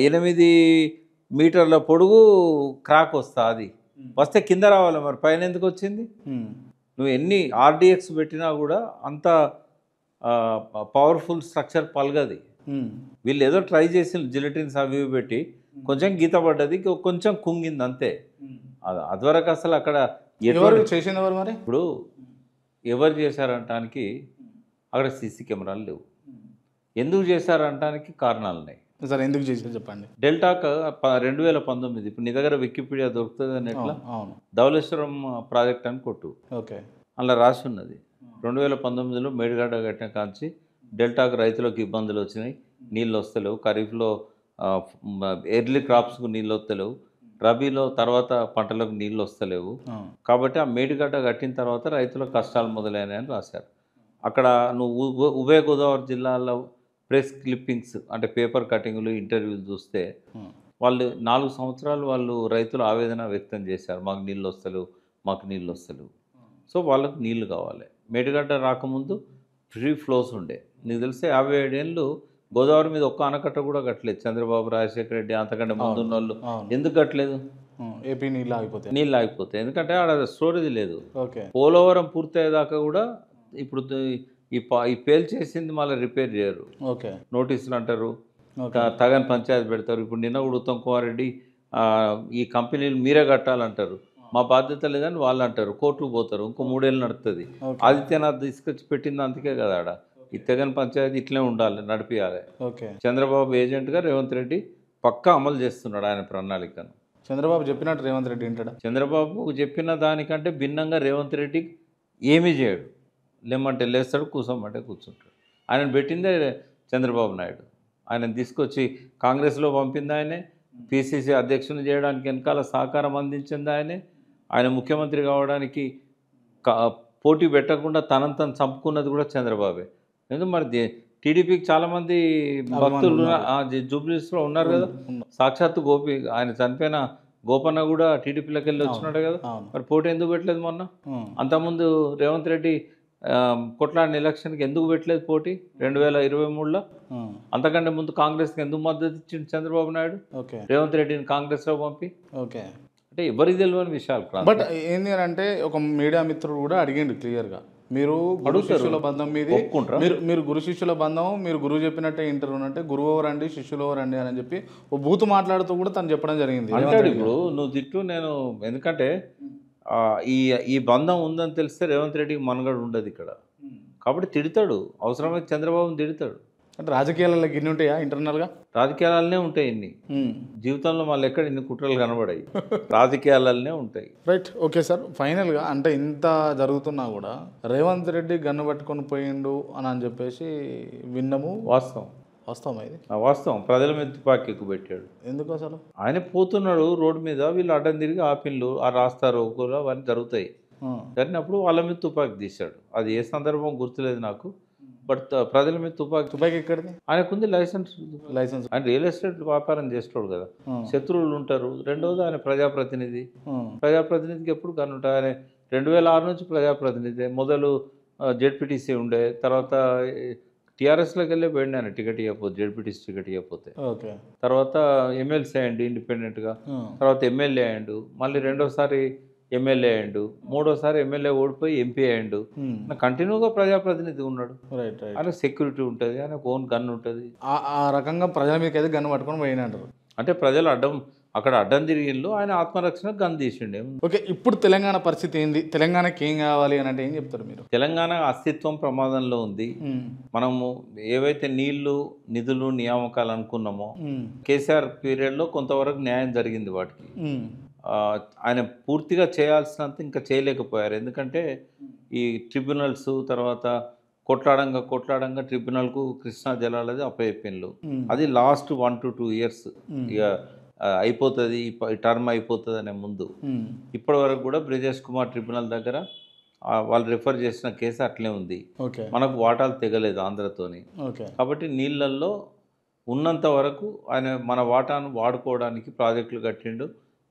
8 మీటర్ల పొడుగు క్రాక్ వస్తా. అది వస్తే కింద రావాలి, మరి పైన ఎందుకు వచ్చింది? నువ్వు ఎన్ని ఆర్డిఎక్స్ పెట్టినా కూడా అంత పవర్ఫుల్ స్ట్రక్చర్ పలగది. వీళ్ళు ఏదో ట్రై చేసి జిలెటిన్స్ అవి పెట్టి కొంచెం గీత పడ్డది, కొంచెం కుంగింది అంతే. అదివరకు అసలు అక్కడ చేసింది ఎవరు మరి? ఇప్పుడు ఎవరు చేశారంటానికి అక్కడ సీసీ కెమెరాలు లేవు. ఎందుకు చేశారంటానికి కారణాలు ఉన్నాయి. సార్ ఎందుకు చేశారు చెప్పండి. డెల్టాక్ 2019, ఇప్పుడు నీ దగ్గర వికీపీడియా దొరుకుతుంది అని ఎట్లా, ధవళేశ్వరం ప్రాజెక్ట్ అని కొట్టు, ఓకే, అలా రాసి ఉన్నది. 2019లో మేడిగడ్డ కట్టిన కాంచి డెల్టాకు రైతులకు ఇబ్బందులు వచ్చినాయి, నీళ్ళు వస్తలేవు, ఖరీఫ్లో ఎర్లీ క్రాప్స్కు నీళ్ళు వస్తలేవు, రబీలో తర్వాత పంటలకు నీళ్ళు వస్తలేవు, కాబట్టి ఆ మేడిగడ్డ కట్టిన తర్వాత రైతులకు కష్టాలు మొదలైనాయని రాశారు. అక్కడ నువ్వు ఉభయ గోదావరి జిల్లాలో ప్రెస్ క్లిప్పింగ్స్ అంటే పేపర్ కటింగ్లు, ఇంటర్వ్యూలు చూస్తే వాళ్ళు 4 సంవత్సరాలు వాళ్ళు రైతులు ఆవేదన వ్యక్తం చేశారు, మాకు నీళ్ళు వస్తలేవు, మాకు నీళ్ళు వస్తలేవు. సో వాళ్ళకు నీళ్లు కావాలి. మేడిగడ్డ రాకముందు ఫ్రీ ఫ్లోస్ ఉండే. నీకు తెలిస్తే 57 ఏళ్ళు గోదావరి మీద ఒక్క ఆనకట్ట కూడా కట్టలేదు. చంద్రబాబు, రాజశేఖర రెడ్డి అంతకంటే ముందున్న వాళ్ళు ఎందుకు కట్టలేదు? ఏపీ నీళ్ళు ఆగిపోతాయి ఎందుకంటే ఆడ స్టోరేజ్ లేదు. పోలవరం పూర్తయ్యేదాకా కూడా ఇప్పుడు ఈ పేల్చేసింది మళ్ళీ రిపేర్ చేయరు, నోటీసులు అంటారు, తగని పంచాయతీ పెడతారు. ఇప్పుడు నిన్న కూడా ఉత్తమ్ కుమార్ రెడ్డి ఈ కంపెనీలు మీరే కట్టాలంటారు, మా బాధ్యత లేదని వాళ్ళు అంటారు, కోర్టుకు పోతారు, ఇంకో 3 ఏళ్ళు నడుస్తుంది. ఆదిత్యనాథ్ తీసుకొచ్చి పెట్టింది అందుకే కదా. ఆడ ఈ తెగని పంచాయతీ ఇట్లే ఉండాలి, నడిపియాలి. చంద్రబాబు ఏజెంట్గా రేవంత్ రెడ్డి పక్కా అమలు చేస్తున్నాడు ఆయన ప్రణాళికను. చంద్రబాబు చెప్పినట్టు రేవంత్ రెడ్డి వింటాడా? చంద్రబాబు చెప్పిన దానికంటే భిన్నంగా రేవంత్ రెడ్డి ఏమీ చేయడు. లేమంటే లేస్తాడు, కూర్చోమంటే కూర్చుంటాడు. ఆయన పెట్టిందే చంద్రబాబు నాయుడు. ఆయన తీసుకొచ్చి కాంగ్రెస్లో పంపింది ఆయనే, పిసిసి అధ్యక్షుని చేయడానికి వెనకాల సహకారం అందించింది ఆయనే. ఆయన ముఖ్యమంత్రి కావడానికి పోటీ పెట్టకుండా తనను చంపుకున్నది కూడా చంద్రబాబే. ఎందుకు మరి టీడీపీకి చాలామంది భక్తులు జూబ్లీస్లో ఉన్నారు కదా. సాక్షాత్తు గోపి ఆయన చనిపోయిన గోపన్న కూడా టీడీపీలోకి వెళ్ళి వచ్చినాడు కదా. మరి పోటీ ఎందుకు పెట్టలేదు మొన్న? అంతకుముందు రేవంత్ రెడ్డి కొట్లాడిన ఎలక్షన్కి ఎందుకు పెట్టలేదు పోటీ 2023లో? అంతకంటే ముందు కాంగ్రెస్కి ఎందుకు మద్దతు ఇచ్చిండు చంద్రబాబు నాయుడు? రేవంత్ రెడ్డిని కాంగ్రెస్లో పంపి. అంటే ఎవరికి తెలియని విషయాలు. బట్ ఏంది అని అంటే ఒక మీడియా మిత్రుడు కూడా అడిగిండు క్లియర్గా, మీరు గురు శిష్యుల బంధం మీది, మీరు గురు శిష్యుల బంధం, మీరు గురువు చెప్పినట్టే ఇంటర్వ్యూ అంటే గురువు ఎవరండి, శిష్యులు ఎవరండి అని చెప్పి ఓ బూతు మాట్లాడుతూ కూడా తను చెప్పడం జరిగింది. ఇప్పుడు నువ్వు తిట్టు, నేను ఎందుకంటే ఈ బంధం ఉందని తెలిస్తే రేవంత్ రెడ్డికి మనుగడ ఉండదు ఇక్కడ, కాబట్టి తిడతాడు. అవసరమైతే చంద్రబాబుని తిడతాడు. అంటే రాజకీయాలలో ఇన్ని ఉంటాయా? ఇంటర్నల్గా రాజకీయాలనే ఉంటాయి ఇన్ని, జీవితంలో మళ్ళీ ఎక్కడ ఇన్ని కుట్రలు కనబడాయి, రాజకీయాలనే ఉంటాయి. Right, okay sir. ఫైనల్గా అంటే ఇంత జరుగుతున్నా కూడా రేవంత్ రెడ్డి గన్ను పట్టుకొని పోయిండు అని చెప్పేసి విన్నాము. వాస్తవం ఇది వాస్తవం. ప్రజల మీద తుపాకీ ఎక్కువ పెట్టాడు. ఎందుకు అసలు? ఆయన పోతున్నాడు రోడ్డు మీద, వీళ్ళు అడ్డం తిరిగి ఆపిన్లు, ఆ రాస్తారు ఒకరు అవన్నీ జరుగుతాయి. జరిగినప్పుడు వాళ్ళ మీద తుపాకీ తీశాడు. అది ఏ సందర్భం గుర్తులేదు నాకు, బట్ ప్రజల మీద తుపాకీ ఎక్కడిది? ఆయనకుంది లైసెన్స్. ఆయన రియల్ ఎస్టేట్ వ్యాపారం చేస్తాడు కదా, శత్రువులు ఉంటారు. రెండవది ఆయన ప్రజాప్రతినిధికి ఎప్పుడు కనుంటాయి. ఆయన 2006 నుంచి ప్రజాప్రతినిధి, మొదలు జెడ్పీటీసీ ఉండే, తర్వాత టీఆర్ఎస్లోకి వెళ్ళి పోయిండు ఆయన టికెట్ ఇవ్వకపోతే, జెడ్పీటీసీ టికెట్ ఇవ్వకపోతే. ఓకే. తర్వాత ఎమ్మెల్సీ అయ్యండు ఇండిపెండెంట్గా, తర్వాత ఎమ్మెల్యే అయ్యండు, మళ్ళీ రెండోసారి ఎమ్మెల్యే అయ్యండు, మూడోసారి ఎమ్మెల్యే ఓడిపోయి ఎంపీ అయ్యండు. కంటిన్యూగా ప్రజాప్రతినిధి ఉన్నాడు. Right right. ఆయనకు సెక్యూరిటీ ఉంటుంది, ఆయనకు ఓన్ గన్ ఉంటుంది. ఆ రకంగా ప్రజల మీదకి అయితే గన్ను పట్టుకొని పోయినంటారు. అంటే ప్రజలు అక్కడ అడ్డం తిరిగిళ్ళు, ఆయన ఆత్మరక్షణకు గన్ తీసిండే. ఓకే, ఇప్పుడు తెలంగాణ పరిస్థితి ఏంది? తెలంగాణకి ఏం కావాలి అని అంటే ఏం చెప్తారు మీరు? తెలంగాణ అస్తిత్వం ప్రమాదంలో ఉంది. మనము ఏవైతే నీళ్లు, నిధులు, నియామకాలు అనుకున్నామో కేసీఆర్ పీరియడ్లో కొంతవరకు న్యాయం జరిగింది వాటికి. ఆయన పూర్తిగా చేయాల్సినంత ఇంకా చేయలేకపోయారు. ఎందుకంటే ఈ ట్రిబ్యునల్స్ తర్వాత కొట్లాడంగా ట్రిబ్యునల్కు కృష్ణా జలాలది అప్పచెప్పిండ్రు. అది లాస్ట్ 1 to 2 years ఇక అయిపోతుంది, టర్మ్ అయిపోతుంది అనే ముందు. ఇప్పటి వరకు కూడా బ్రిజేష్ కుమార్ ట్రిబ్యునల్ దగ్గర వాళ్ళు రిఫర్ చేసిన కేసు అట్లే ఉంది. మనకు వాటాలు తెగలేదు ఆంధ్రతోని. కాబట్టి నీళ్ళల్లో ఉన్నంత వరకు ఆయన మన వాటాను వాడుకోవడానికి ప్రాజెక్టులు కట్టిండు.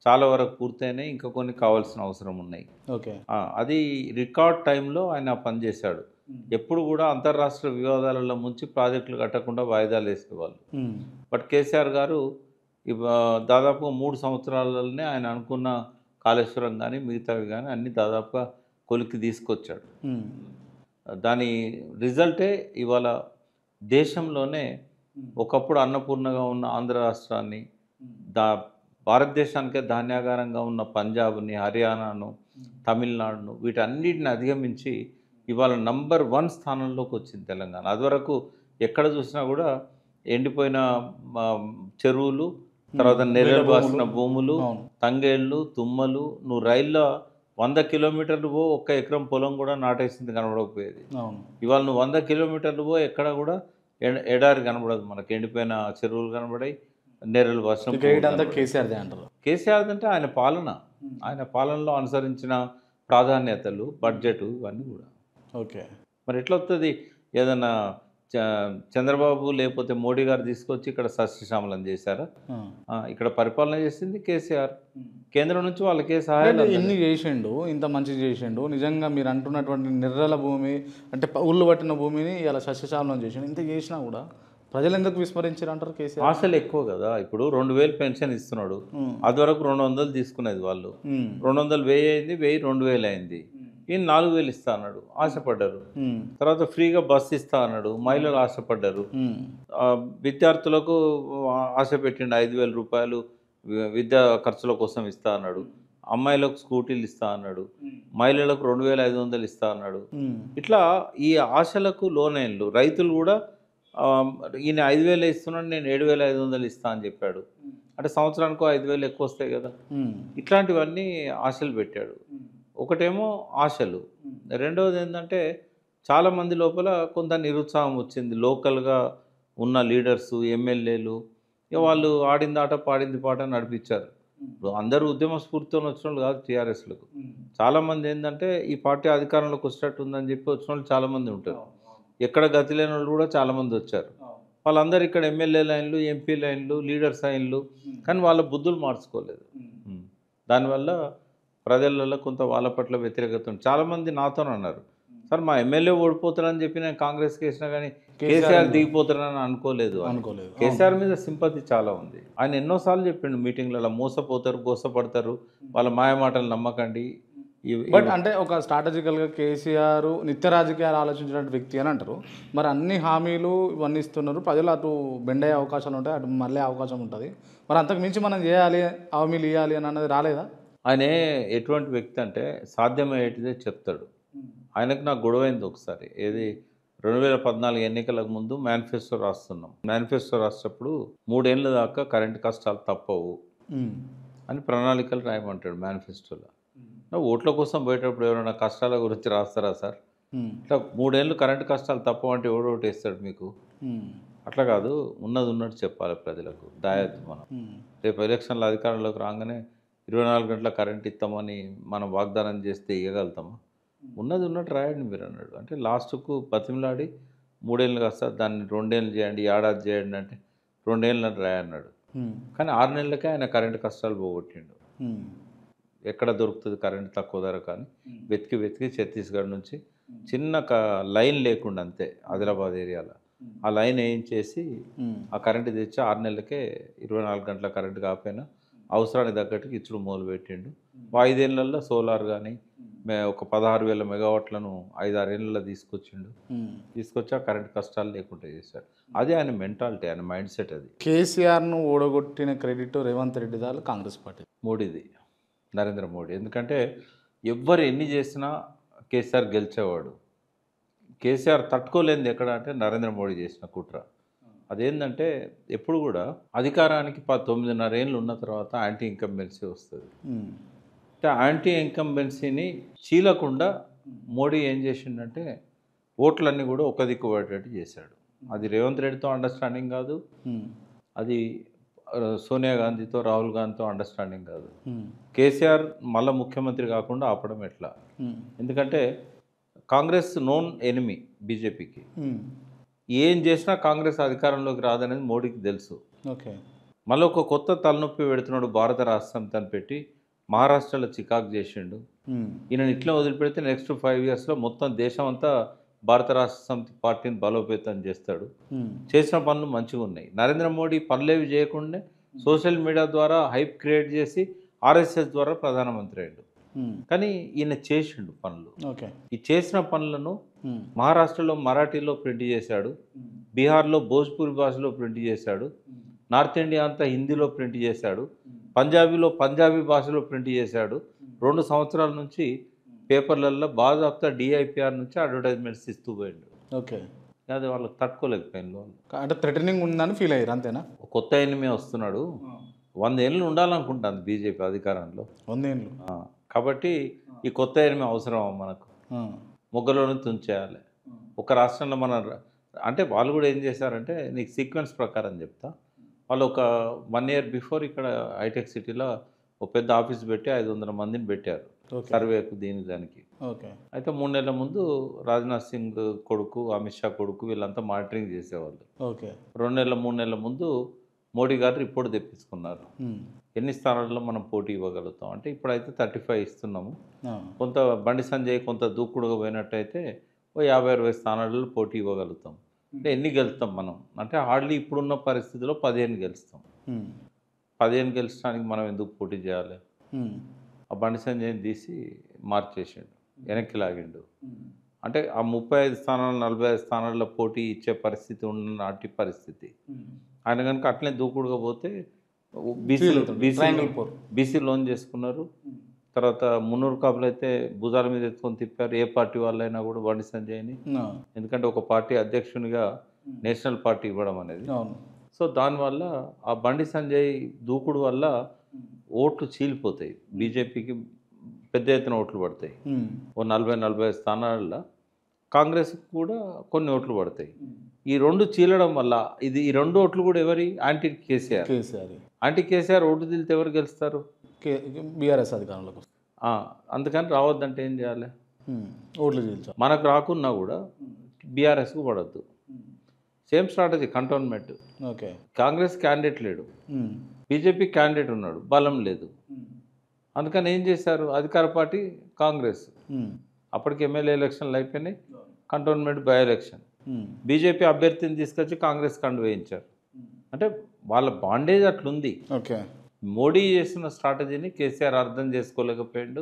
చాలా వరకు పూర్తయినాయి, ఇంకా కొన్ని కావాల్సిన అవసరం ఉన్నాయి. అది రికార్డ్ టైంలో ఆయన పనిచేశాడు. ఎప్పుడు కూడా అంతర్రాష్ట్ర వివాదాలలో ముంచి ప్రాజెక్టులు కట్టకుండా వాయిదాలు వేసేవాళ్ళు. బట్ కేసీఆర్ గారు దాదాపుగా 3 సంవత్సరాలలోనే ఆయన అనుకున్న కాళేశ్వరం కానీ మిగతావి కానీ అన్ని దాదాపుగా కొలిక్కి తీసుకొచ్చాడు. దాని రిజల్టే ఇవాళ దేశంలోనే ఒకప్పుడు అన్నపూర్ణగా ఉన్న ఆంధ్ర రాష్ట్రాన్ని, భారతదేశానికే ధాన్యాగారంగా ఉన్న పంజాబ్ని, హర్యానాను, తమిళనాడును వీటన్నిటిని అధిగమించి ఇవాళ నంబర్ 1 స్థానంలోకి వచ్చింది తెలంగాణ. అదివరకు ఎక్కడ చూసినా కూడా ఎండిపోయిన చెరువులు, తర్వాత నెర్రలు బాసిన భూములు, తంగేళ్ళు, తుమ్మలు. నువ్వు రైల్లో 100 కిలోమీటర్లు పో, 1 ఎకరం పొలం కూడా నాటేసింది కనబడకపోయేది. ఇవాళ నువ్వు 100 కిలోమీటర్లు పో, ఎక్కడ కూడా ఎడారి కనబడదు. మనకి ఎండిపోయిన చెరువులు కనబడాయి, నెర్రలు బాసిన. కేసీఆర్ అంటే ఆయన పాలనలో అనుసరించిన ప్రాధాన్యతలు, బడ్జెట్ ఇవన్నీ కూడా. మరి ఎట్లా వస్తుంది? ఏదన్నా చంద్రబాబు లేకపోతే మోడీ గారు తీసుకొచ్చి ఇక్కడ సస్యశ్యామలం చేశారా? ఇక్కడ పరిపాలన చేసింది కేసీఆర్. కేంద్రం నుంచి వాళ్ళకే సహాయం ఎన్ని చేసిండు, ఇంత మంచి చేసిండు. నిజంగా మీరు అంటున్నటువంటి నిర్రల భూమి అంటే ఊళ్ళు పట్టిన భూమిని ఇలా సస్యశ్యామలం చేసిండు. ఇంత చేసినా కూడా ప్రజలు ఎందుకు విస్మరించారు అంటారు? కేసీఆర్ ఆశలు ఎక్కువ కదా. ఇప్పుడు 2000 పెన్షన్ ఇస్తున్నాడు, అది వరకు 200 తీసుకునేది వాళ్ళు. 200 1000 అయింది, 1000 2000 అయింది. ఈయన 4000 ఇస్తా అన్నాడు, ఆశపడ్డారు. తర్వాత ఫ్రీగా బస్సు ఇస్తా అన్నాడు, మహిళలు ఆశపడ్డారు. విద్యార్థులకు ఆశ పెట్టిండు, 5000 రూపాయలు విద్యా ఖర్చుల కోసం ఇస్తా అన్నాడు. అమ్మాయిలకు స్కూటీలు ఇస్తా అన్నాడు, మహిళలకు 2500 ఇస్తా అన్నాడు. ఇట్లా ఈ ఆశలకు లోనైన్లు. రైతులు కూడా ఈయన 5000 ఇస్తున్నాడు, నేను 7500 ఇస్తా అని చెప్పాడు. అంటే సంవత్సరానికి 5000 ఎక్కువ వస్తాయి కదా. ఇట్లాంటివన్నీ ఆశలు పెట్టాడు. ఒకటేమో ఆశలు, రెండవది ఏంటంటే చాలామంది లోపల కొంత నిరుత్సాహం వచ్చింది. లోకల్గా ఉన్న లీడర్సు, ఎమ్మెల్యేలు వాళ్ళు ఆడింది ఆట పాడింది పాట నడిపించారు. ఇప్పుడు అందరూ ఉద్యమ స్ఫూర్తితో వచ్చిన వాళ్ళు కాదు టీఆర్ఎస్లకు. చాలామంది ఏంటంటే ఈ పార్టీ అధికారంలోకి వచ్చేటట్టు ఉందని చెప్పి వచ్చిన వాళ్ళు చాలామంది ఉంటారు. ఎక్కడ గతి లేని వాళ్ళు కూడా చాలామంది వచ్చారు. వాళ్ళందరూ ఇక్కడ ఎమ్మెల్యే లైన్లు, ఎంపీ లైన్లు, లీడర్స్ లైన్లు, కానీ వాళ్ళ బుద్ధులు మార్చుకోలేదు. దానివల్ల ప్రజలలో కొంత వాళ్ళ పట్ల వ్యతిరేకత ఉంది. చాలామంది నాతో అన్నారు, సార్ మా ఎమ్మెల్యే ఓడిపోతారని చెప్పి నేను కాంగ్రెస్కి వేసినా కానీ కేసీఆర్ దిగిపోతారని అనుకోలేదు. కేసీఆర్ మీద సింపతి చాలా ఉంది. ఆయన ఎన్నోసార్లు చెప్పిండు మీటింగ్లలో, మోసపోతారు, గోసపడతారు, వాళ్ళ మాయమాటలు నమ్మకండి. బట్ అంటే ఒక స్ట్రాటజికల్గా కేసీఆర్ నిత్య రాజకీయాలు ఆలోచించిన వ్యక్తి అని అంటారు. మరి అన్ని హామీలు ఇవన్నీ ఇస్తున్నారు, ప్రజలు అటు బెండ్ అయ్యే అవకాశాలు ఉంటాయి, అటు మళ్ళీ అవకాశం ఉంటుంది. మరి అంతకు మించి మనం చేయాలి, హామీలు ఇవ్వాలి అని అన్నది రాలేదా? ఆయన ఎటువంటి వ్యక్తి అంటే సాధ్యమయ్యేటిదే చెప్తాడు. ఆయనకు నాకు గొడవైంది ఒకసారి. ఏది 2014 ఎన్నికలకు ముందు మేనిఫెస్టో రాస్తున్నాం. మేనిఫెస్టో రాసేటప్పుడు 3 ఏళ్ళ దాకా కరెంటు కష్టాలు తప్పవు అని ప్రణాళికలు రాయమంటాడు మేనిఫెస్టోలో. ఓట్ల కోసం పోయేటప్పుడు ఎవరైనా కష్టాల గురించి రాస్తారా సార్? ఇట్లా 3 ఏళ్ళు కరెంటు కష్టాలు తప్పవంటే ఎవడో ఒకటి వేస్తాడు మీకు. అట్లా కాదు, ఉన్నది ఉన్నట్టు చెప్పాలి ప్రజలకు. దాయత్తు మనం రేపు ఎలక్షన్ల అధికారంలోకి రాగానే 24 గంటల కరెంట్ ఇస్తామని మనం వాగ్దానం చేస్తే ఇవ్వగలుగుతామా? ఉన్నది ఉన్నట్టు రాయండి మీరు అన్నాడు. అంటే లాస్ట్కు బతిమలాడి 3 ఏళ్ళు కాస్త దాన్ని 2 ఏళ్ళు చేయండి, ఏడాది చేయండి అంటే 2 ఏళ్ళు రాయన్నాడు. కానీ 6 నెలలకే ఆయన కరెంటు కష్టాలు పోగొట్టిండు. ఎక్కడ దొరుకుతుంది కరెంట్ తక్కువ ధర కానీ వెతికి వెతికి ఛత్తీస్గఢ్ నుంచి చిన్న లైన్ లేకుండా అంతే ఆదిలాబాద్ ఏరియాలో ఆ లైన్ వేయించేసి ఆ కరెంట్ తెచ్చి 6 నెలలకే 24 గంటల కరెంట్ కాకపోయినా అవసరానికి తగ్గట్టుగా ఇచ్చుడు మొదలు పెట్టిండు 5 ఏళ్లలో సోలార్ కానీ ఒక 16,000 మెగావాట్లను 5-6 ఏళ్ళలో తీసుకొచ్చి ఆ కరెంట్ కష్టాలు లేకుండా చేశాడు. అదే ఆయన మెంటాలిటీ, ఆయన మైండ్ సెట్. అది కేసీఆర్ను ఓడగొట్టిన క్రెడిట్ రేవంత్ రెడ్డి దాని కాంగ్రెస్ పార్టీ, మోడీది, నరేంద్ర మోడీ. ఎందుకంటే ఎవ్వరు ఎన్ని చేసినా కేసీఆర్ గెలిచేవాడు. కేసీఆర్ తట్టుకోలేనిది ఎక్కడ అంటే నరేంద్ర మోడీ చేసిన కుట్ర. అదేంటంటే ఎప్పుడు కూడా అధికారానికి 9.5 ఏళ్ళు ఉన్న తర్వాత యాంటీ ఇన్కంబెన్సీ వస్తుంది. యాంటీ ఇన్కంబెన్సీని చీలకుండా మోడీ ఏం చేసిండంటే ఓట్లన్నీ కూడా ఒక దిక్కు పడేటట్టు చేశాడు. అది రేవంత్ రెడ్డితో అండర్స్టాండింగ్ కాదు, అది సోనియా గాంధీతో రాహుల్ గాంధీతో అండర్స్టాండింగ్ కాదు. కేసీఆర్ మళ్ళీ ముఖ్యమంత్రి కాకుండా ఆపడం ఎట్లా? ఎందుకంటే కాంగ్రెస్ నోన్ ఎనిమీ బీజేపీకి. ఏం చేసినా కాంగ్రెస్ అధికారంలోకి రాదనేది మోడీకి తెలుసు. మళ్ళీ ఒక కొత్త తలనొప్పి పెడుతున్నాడు, భారత రాష్ట్ర సమితిని పెట్టి మహారాష్ట్రలో చికాకు చేసిండు. ఈయన ఇట్లా వదిలిపెడితే నెక్స్ట్ 5 ఇయర్స్లో మొత్తం దేశం అంతా భారత రాష్ట్ర సమితి పార్టీని బలోపేతం చేస్తాడు. చేసిన పనులు మంచిగా ఉన్నాయి. నరేంద్ర మోడీ పనులేవి చేయకుండా సోషల్ మీడియా ద్వారా హైప్ క్రియేట్ చేసి ఆర్ఎస్ఎస్ ద్వారా ప్రధానమంత్రి అయ్యాడు. కానీ ఈయన చేసిండు పనులు. ఈ చేసిన పనులను మహారాష్ట్రలో మరాఠీలో ప్రింట్ చేశాడు, బీహార్లో భోజ్పూరి భాషలో ప్రింట్ చేశాడు, నార్త్ ఇండియా అంతా హిందీలో ప్రింట్ చేశాడు, పంజాబీలో పంజాబీ భాషలో ప్రింట్ చేశాడు. 2 సంవత్సరాల నుంచి పేపర్లలో బాజాప్తా డిఐపిఆర్ నుంచి అడ్వర్టైజ్మెంట్స్ ఇస్తూ పోయిండు. అది వాళ్ళకి తట్టుకోలేకపోయింది. అంటే థ్రెటనింగ్ ఉందని ఫీల్ అయ్యారు అంతేనా? కొత్త ఎనిమే వస్తున్నాడు. 100 ఏళ్ళు ఉండాలనుకుంటుంది బీజేపీ అధికారంలో. 100 ఏళ్ళు కాబట్టి ఈ కొత్త ఎనిమే అవసరం మనకు. మొగ్గలోనే తుంచేయాలి. ఒక రాష్ట్రంలో అంటే వాళ్ళు కూడా ఏం చేశారంటే, నీకు సీక్వెన్స్ ప్రకారం చెప్తా. వాళ్ళు ఒక 1 ఇయర్ బిఫోర్ ఇక్కడ హైటెక్ సిటీలో ఒక పెద్ద ఆఫీస్ పెట్టి 500 మందిని పెట్టారు సర్వేకు, దానికి. అయితే 3 నెలల ముందు రాజ్నాథ్ సింగ్ కొడుకు, అమిత్ షా కొడుకు వీళ్ళంతా మానిటరింగ్ చేసేవాళ్ళు. 2 నెలల 3 నెలల ముందు మోడీ గారు రిపోర్ట్ తెప్పించుకున్నారు. ఎన్ని స్థానాల్లో మనం పోటీ ఇవ్వగలుగుతాం అంటే, ఇప్పుడైతే 35 ఇస్తున్నాము. కొంత బండి సంజయ్ కొంత దూకుడుగా పోయినట్టయితే 50-60 స్థానాలలో పోటీ ఇవ్వగలుగుతాం. అంటే ఎన్ని గెలుస్తాం మనం అంటే, హార్డ్లీ ఇప్పుడున్న పరిస్థితిలో 15 గెలుస్తాం. 15 గెలిచడానికి మనం ఎందుకు పోటీ చేయాలి? ఆ బండి సంజయ్ని తీసి మార్చేసిండు, వెనక్కి లాగిండు. అంటే ఆ 35 స్థానాలు 45 స్థానాల్లో పోటీ ఇచ్చే పరిస్థితి ఉన్న నాటి పరిస్థితి. ఆయన కనుక అట్లనే దూకుడుగా పోతే బీసీ లోన్ చేసుకున్నారు. తర్వాత మున్నూరు కాపులు అయితే భుజాల మీద ఎత్తుకొని తిప్పారు, ఏ పార్టీ వాళ్ళైనా కూడా బండి సంజయ్ని. ఎందుకంటే ఒక పార్టీ అధ్యక్షునిగా నేషనల్ పార్టీ ఇవ్వడం అనేది. సో దానివల్ల ఆ బండి సంజయ్ దూకుడు వల్ల ఓట్లు చీలిపోతాయి, బీజేపీకి పెద్ద ఎత్తున ఓట్లు పడతాయి. ఓ 40-45 స్థానాల్లో కాంగ్రెస్కి కూడా కొన్ని ఓట్లు పడతాయి. ఈ 2 చీలడం వల్ల ఈ 2 ఓట్లు కూడా ఎవరి? Anti KCR. Anti KCR vote చీలితే ఎవరు గెలుస్తారు? బీఆర్ఎస్ అధికారంలోకి. అందుకని రావద్దంటే ఏం చేయాలి? ఓట్లు చీల్చాలి. మనకు రాకున్నా కూడా బీఆర్ఎస్కు పడద్దు. Same strategy cantonment. Congress candidate లేడు, బీజేపీ క్యాండిడేట్ ఉన్నాడు, బలం లేదు. అందుకని ఏం చేశారు? అధికార పార్టీ కాంగ్రెస్. అప్పటికి ఎమ్మెల్యే ఎలక్షన్లు అయిపోయినాయి, కంటోన్మెంట్ బై ఎలక్షన్. బీజేపీ అభ్యర్థిని తీసుకొచ్చి కాంగ్రెస్ కండు వేయించారు. అంటే వాళ్ళ బాండేజ్ అట్లుంది. మోడీ చేసిన స్ట్రాటజీని కేసీఆర్ అర్థం చేసుకోలేకపోయాడు.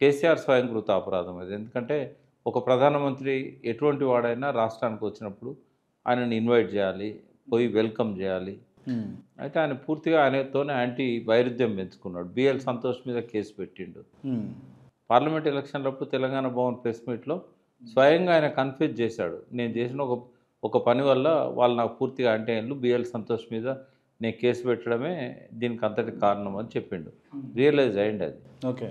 కేసీఆర్ స్వయంకృత అపరాధం అది. ఎందుకంటే ఒక ప్రధానమంత్రి ఎటువంటి వాడైనా రాష్ట్రానికి వచ్చినప్పుడు ఆయనని ఇన్వైట్ చేయాలి, పోయి వెల్కమ్ చేయాలి. అయితే ఆయన పూర్తిగా ఆయనతోనే యాంటీ వైరుధ్యం పెంచుకున్నాడు. బిఎల్ సంతోష్ మీద కేసు పెట్టిండు. పార్లమెంట్ ఎలక్షన్లప్పుడు తెలంగాణ భవన్ ప్రెస్ మీట్లో స్వయంగా ఆయన కన్ఫ్యూజ్ చేశాడు, నేను చేసిన ఒక పని వల్ల వాళ్ళు నాకు పూర్తిగా అంటే బిఎల్ సంతోష్ మీద నేను కేసు పెట్టడమే దీనికి అంతటి కారణం అని చెప్పిండు. రియలైజ్ అయ్యిండు అది.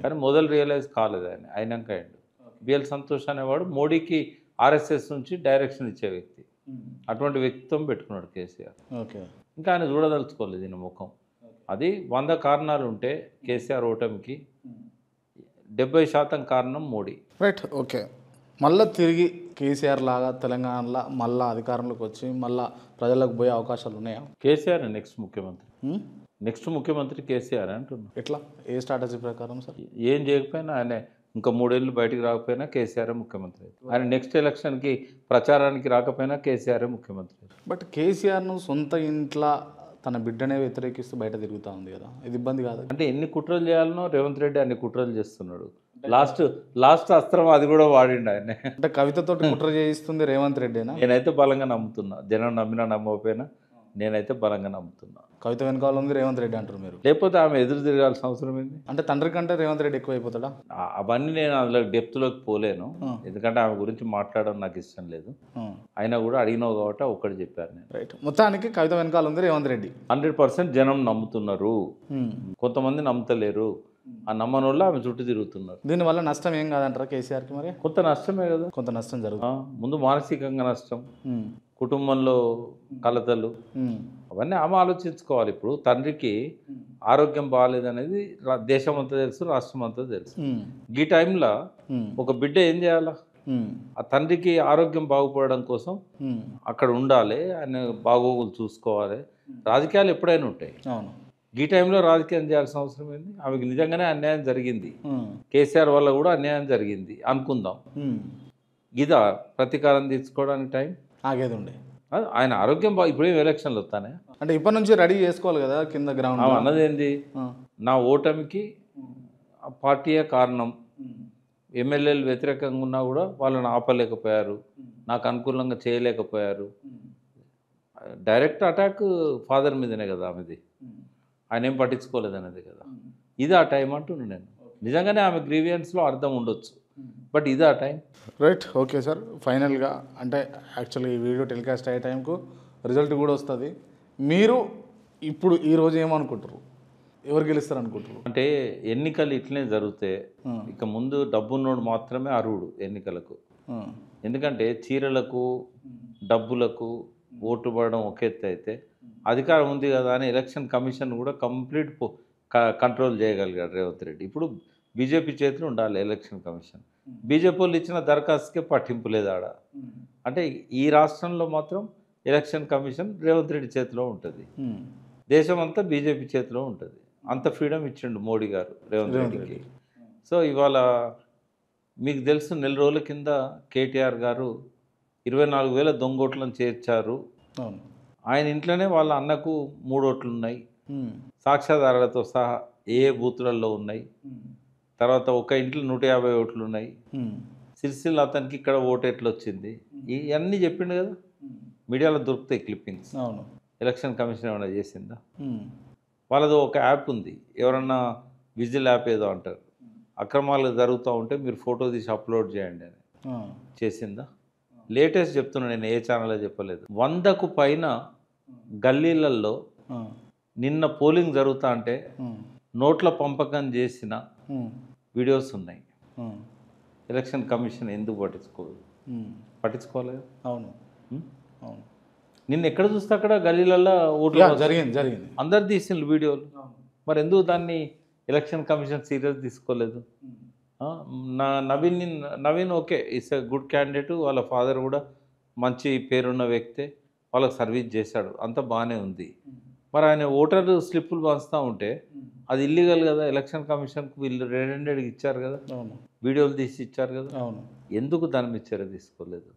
కానీ మొదలు రియలైజ్ కాలేదు ఆయన, అయినాక అయ్యిండు. బిఎల్ సంతోష్ అనేవాడు మోడీకి ఆర్ఎస్ఎస్ నుంచి డైరెక్షన్ ఇచ్చే వ్యక్తి. అటువంటి వ్యక్తిత్వం పెట్టుకున్నాడు కేసీఆర్. ఇంకా ఆయన చూడదలుచుకోలేదు దీని ముఖం. అది 100 కారణాలు ఉంటే కేసీఆర్ ఓటమికి 70% కారణం మోడీ. Right, okay. మళ్ళీ తిరిగి కేసీఆర్ లాగా తెలంగాణలో మళ్ళీ అధికారంలోకి వచ్చి మళ్ళీ ప్రజలకు పోయే అవకాశాలు ఉన్నాయా? కేసీఆర్ నెక్స్ట్ ముఖ్యమంత్రి. నెక్స్ట్ ముఖ్యమంత్రి కేసీఆర్ అంటున్నా. ఎట్లా ఏ స్ట్రాటజీ ప్రకారం సార్? ఏం చేయకపోయినా ఆయన ఇంకా 3 ఏళ్ళు బయటికి రాకపోయినా కేసీఆర్ ముఖ్యమంత్రి అవుతాడు. ఆయన నెక్స్ట్ ఎలక్షన్కి ప్రచారానికి రాకపోయినా కేసీఆర్ ముఖ్యమంత్రి అవుతాడు. బట్ కేసీఆర్ను సొంత ఇంట్లో తన బిడ్డనే వ్యతిరేకిస్తూ బయట తిరుగుతూ ఉంది కదా, ఇది ఇబ్బంది కాదు? అంటే ఎన్ని కుట్రలు చేయాలనో రేవంత్ రెడ్డి అన్ని కుట్రలు చేస్తున్నాడు. లాస్ట్ అస్త్రం అది కూడా వాడిండు ఆయన. అంటే కవితతో కుట్ర చేయిస్తుంది రేవంత్ రెడ్డినా? నేనైతే బలంగా నమ్ముతున్నా. జనం నమ్మినా నమ్మకపోయినా నేనైతే బలంగా నమ్ముతున్నా. కవిత వెనకాల ఉంది రేవంత్ రెడ్డి అంటారు మీరు? లేకపోతే ఆమె ఎదురు తిరగాల్సిన అవసరం ఏంది? అంటే తండ్రి కంటే రేవంత్ రెడ్డి ఎక్కువ అయిపోతాడా? అవన్నీ నేను అందులో డెప్త్లోకి పోలేను, ఎందుకంటే ఆమె గురించి మాట్లాడడం నాకు ఇష్టం లేదు. అయినా కూడా అడిగినావు కాబట్టి ఒక్కటి చెప్పాను నేను. రైట్. మొత్తానికి కవిత వెనకాల ఉంది రేవంత్ రెడ్డి. 100% జనం నమ్ముతున్నారు, కొంతమంది నమ్ముతలేరు. ఆ నమ్మని వాళ్ళు ఆమె చుట్టూ తిరుగుతున్నారు. దీనివల్ల నష్టం ఏం కాదంటారా కేసీఆర్కి? మరి కొంత నష్టమే కదా. కొంత నష్టం జరుగుతుంది. ముందు మానసికంగా నష్టం, కుటుంబంలో కలతలు, అవన్నీ ఆమె ఆలోచించుకోవాలి. ఇప్పుడు తండ్రికి ఆరోగ్యం బాగాలేదనేది దేశం అంతా తెలుసు, రాష్ట్రం అంతా తెలుసు. ఈ టైంలో ఒక బిడ్డ ఏం చేయాలా? ఆ తండ్రికి ఆరోగ్యం బాగుపడడం కోసం అక్కడ ఉండాలి, ఆయన బాగోగులు చూసుకోవాలి. రాజకీయాలు ఎప్పుడైనా ఉంటాయి. అవును. ఈ టైంలో రాజకీయం చేయాల్సిన అవసరం ఏంది? ఆమెకి నిజంగానే అన్యాయం జరిగింది, కేసీఆర్ వల్ల కూడా అన్యాయం జరిగింది అనుకుందాం. ఇదా ప్రతీకారం తీసుకోవడానికి టైం ఆగేది ఉండే? ఆయన ఆరోగ్యం ఇప్పుడేం ఎలక్షన్లు వస్తానే అంటే ఇప్పటి నుంచి రెడీ చేసుకోవాలి కదా కింద గ్రౌండ్. అన్నది ఏంది? నా ఓటమికి పార్టీయే కారణం. ఎమ్మెల్యేలు వ్యతిరేకంగా ఉన్నా కూడా వాళ్ళని ఆపలేకపోయారు, నాకు అనుకూలంగా చేయలేకపోయారు. డైరెక్ట్ అటాక్ ఫాదర్ మీదనే కదా ఆమెది, ఆయన ఏం పట్టించుకోలేదు అనేది కదా. ఇది ఆ టైం అంటున్నాను నేను. నిజంగానే ఆమె గ్రీవియన్స్లో అర్థం ఉండొచ్చు, బట్ ఇది ఆ టైం. రైట్. ఓకే సార్, ఫైనల్గా అంటే యాక్చువల్లీ ఈ వీడియో టెలికాస్ట్ అయ్యే టైంకు రిజల్ట్ కూడా వస్తుంది. మీరు ఇప్పుడు ఈరోజు ఏమనుకుంటారు, ఎవరు గెలుస్తారు అనుకుంటారు? అంటే ఎన్నికలు ఇట్లనే జరిగితే ఇక ముందు డబ్బున్నోడు మాత్రమే అర్హుడు ఎన్నికలకు. ఎందుకంటే చీరలకు డబ్బులకు ఓటు పడడం ఒక ఎత్తు అయితే, అధికారం ఉంది కదా అని ఎలక్షన్ కమిషన్ కూడా కంప్లీట్ కంట్రోల్ చేయగలిగాడు రేవంత్ రెడ్డి. ఇప్పుడు బీజేపీ చేతిలో ఉండాలి ఎలక్షన్ కమిషన్. బీజేపీ వాళ్ళు ఇచ్చిన దరఖాస్తుకే పట్టింపు లేదు ఆడ. అంటే ఈ రాష్ట్రంలో మాత్రం ఎలక్షన్ కమిషన్ రేవంత్ రెడ్డి చేతిలో ఉంటుంది, దేశం అంతా బీజేపీ చేతిలో ఉంటుంది. అంత ఫ్రీడమ్ ఇచ్చిండు మోడీ గారు రేవంత్ రెడ్డికి. సో ఇవాళ మీకు తెలుసు, నెల రోజుల కింద కేటీఆర్ గారు 24,000 దొంగోట్లను చేర్చారు. ఆయన ఇంట్లోనే వాళ్ళ అన్నకు 3 ఓట్లు ఉన్నాయి, సాక్ష్యాధారాలతో సహా ఏ బూతులలో ఉన్నాయి. తర్వాత ఒక ఇంట్లో 150 ఓట్లు ఉన్నాయి. సిరిసిల్ల అతనికి ఇక్కడ ఓటు ఎట్లా వచ్చింది, ఇవన్నీ చెప్పిండు కదా. మీడియాలో దొరుకుతాయి క్లిప్పింగ్స్. ఎలక్షన్ కమిషన్ ఏమైనా చేసిందా? వాళ్ళది ఒక యాప్ ఉంది, ఎవరన్నా విజిల్ యాప్ ఏదో అంటారు. అక్రమాలు జరుగుతూ ఉంటే మీరు ఫోటో తీసి అప్లోడ్ చేయండి అని చేసిందా? లేటెస్ట్ చెప్తున్నా, నేను ఏ ఛానల్లో చెప్పలేదు. 100కు పైన గల్లీలలో నిన్న పోలింగ్ జరుగుతా అంటే నోట్ల పంపకం చేసిన వీడియోస్ ఉన్నాయి. ఎలక్షన్ కమిషన్ ఎందుకు పట్టించుకోలేదు? అవును అవును. నిన్న ఎక్కడ చూస్తే అక్కడ గల్లీలలో ఓట్లు జరిగింది, అందరు తీసిన వీడియోలు. మరి ఎందుకు దాన్ని ఎలక్షన్ కమిషన్ సీరియస్ తీసుకోలేదు? Naveen okay, it's a good candidate, వాళ్ళ ఫాదర్ కూడా మంచి పేరున్న వ్యక్తే, వాళ్ళకి సర్వీస్ చేశాడు, అంత బాగానే ఉంది. మరి ఆయన ఓటర్ స్లిప్పులు పంచుతూ ఉంటే అది ఇల్లీగల్ కదా. ఎలక్షన్ కమిషన్కు వీళ్ళు రెడ్ ఇచ్చారు కదా, వీడియోలు తీసి ఇచ్చారు కదా, ఎందుకు దాని మీద చర్య తీసుకోలేదు?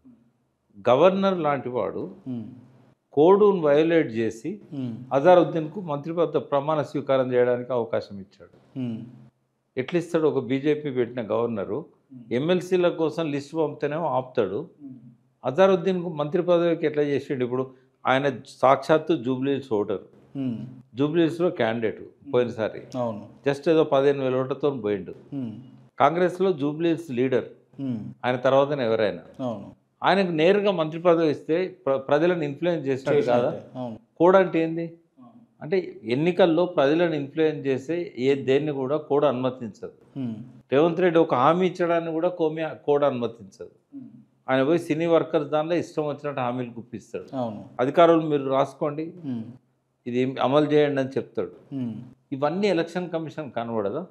గవర్నర్ లాంటి వాడు కోడ్ను వయోలేట్ చేసి అజారుద్దీన్కు మంత్రి పదవి ప్రమాణ స్వీకారం చేయడానికి అవకాశం ఇచ్చాడు. ఎట్లా ఇస్తాడు? ఒక బీజేపీ పెట్టిన గవర్నరు ఎమ్మెల్సీల కోసం లిస్టు పంపితేనేమో ఆపుతాడు. అజారుద్దీన్కు మంత్రి పదవికి ఎట్లా చేసాడు? ఇప్పుడు ఆయన సాక్షాత్తు జూబ్లీహిల్స్ ఓటరు, జూబ్లీహిల్స్లో క్యాండిడేట్ పోయినసారి జస్ట్ ఏదో 15,000 ఓట్లతో పోయిండు. కాంగ్రెస్లో జూబ్లీహిల్స్ లీడర్, ఆయన తర్వాతనే ఎవరైనా. ఆయనకు నేరుగా మంత్రి పదవి ఇస్తే ప్రజలను ఇన్ఫ్లుయెన్స్ చేసినట్టు కాదా? కోడ్ అంటే ఏంది? అంటే ఎన్నికల్లో ప్రజలను ఇన్ఫ్లుయెన్స్ చేసే దేన్ని కూడా కోడ్ అనుమతించదు. రేవంత్ రెడ్డి ఒక హామీ ఇచ్చడాన్ని కూడా కోడ్ అనుమతించదు. ఆయన పోయి సినీ వర్కర్స్ దానిలో ఇష్టం వచ్చినట్టు హామీలు గుప్పిస్తాడు. అధికారులు మీరు రాసుకోండి, ఇది అమలు చేయండి అని చెప్తాడు. ఇవన్నీ ఎలక్షన్ కమిషన్ కనబడదా?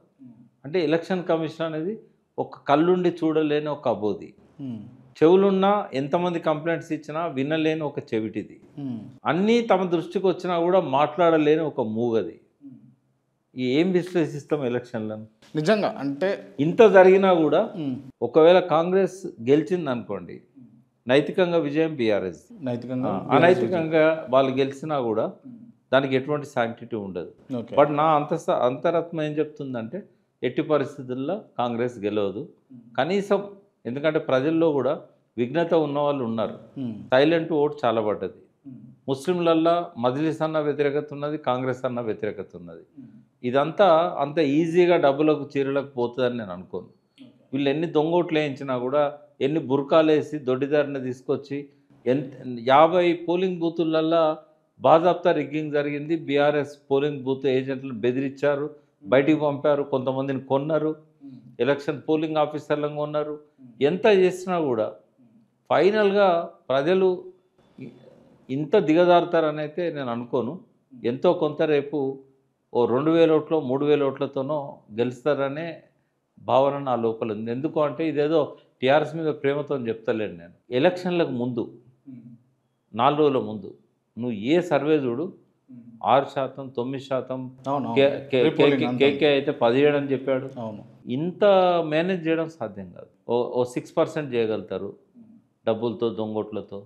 అంటే ఎలక్షన్ కమిషన్ అనేది ఒక కళ్ళుండి చూడలేని ఒక అబోది, చెవులున్నా ఎంతమంది కంప్లైంట్స్ ఇచ్చినా వినలేని ఒక చెవిటిది, అన్నీ తమ దృష్టికి వచ్చినా కూడా మాట్లాడలేని ఒక మూగది. ఏం విశ్లేషిస్తాం ఎలక్షన్లను? నిజంగా అంటే ఇంత జరిగినా కూడా ఒకవేళ కాంగ్రెస్ గెలిచింది అనుకోండి, నైతికంగా విజయం బీఆర్ఎస్, నైతికంగా అనైతికంగా వాళ్ళు గెలిచినా కూడా దానికి ఎటువంటి శాంక్టిటీ ఉండదు. ఓకే. బట్ నా అంతరాత్మ ఏం చెప్తుందంటే ఎట్టి పరిస్థితుల్లో కాంగ్రెస్ గెలవదు కనీసం. ఎందుకంటే ప్రజల్లో కూడా విఘ్నత ఉన్న వాళ్ళు ఉన్నారు. సైలెంట్ ఓట్ చాలా పడ్డది. ముస్లింలల్లో మజ్లిస్ అన్న వ్యతిరేకత ఉన్నది, కాంగ్రెస్ అన్న వ్యతిరేకత ఉన్నది. ఇదంతా అంత ఈజీగా డబ్బులకు చీరలకు పోతుందని నేను అనుకోను. వీళ్ళు ఎన్ని దొంగోట్లు వేయించినా కూడా, ఎన్ని బుర్కాలు వేసి దొడ్డిదారిని తీసుకొచ్చి 50 పోలింగ్ బూతులల్లో బాజాప్తా రిగ్గింగ్ జరిగింది. బీఆర్ఎస్ పోలింగ్ బూత్ ఏజెంట్లను బెదిరించారు, బయటికి పంపారు, కొంతమందిని కొన్నారు, ఎలక్షన్ పోలింగ్ ఆఫీసర్లను కొన్నారు. ఎంత చేసినా కూడా ఫైనల్గా ప్రజలు ఇంత దిగజారుతారని అయితే నేను అనుకోను. ఎంతో కొంత రేపు ఓ 2000 ఓట్లో 3000 ఓట్లతోనో గెలుస్తారనే భావన నా లోపల ఉంది. ఎందుకు అంటే ఇదేదో టీఆర్ఎస్ మీద ప్రేమతో చెప్తలేను నేను. ఎలక్షన్లకు ముందు 4 రోజుల ముందు నువ్వు ఏ సర్వే చూడు 6%, 9%, కేకే అయితే 17 అని చెప్పాడు. ఇంత మేనేజ్ చేయడం సాధ్యం కాదు. ఓ 6% చేయగలుగుతారు డబ్బులతో, దొంగోట్లతో.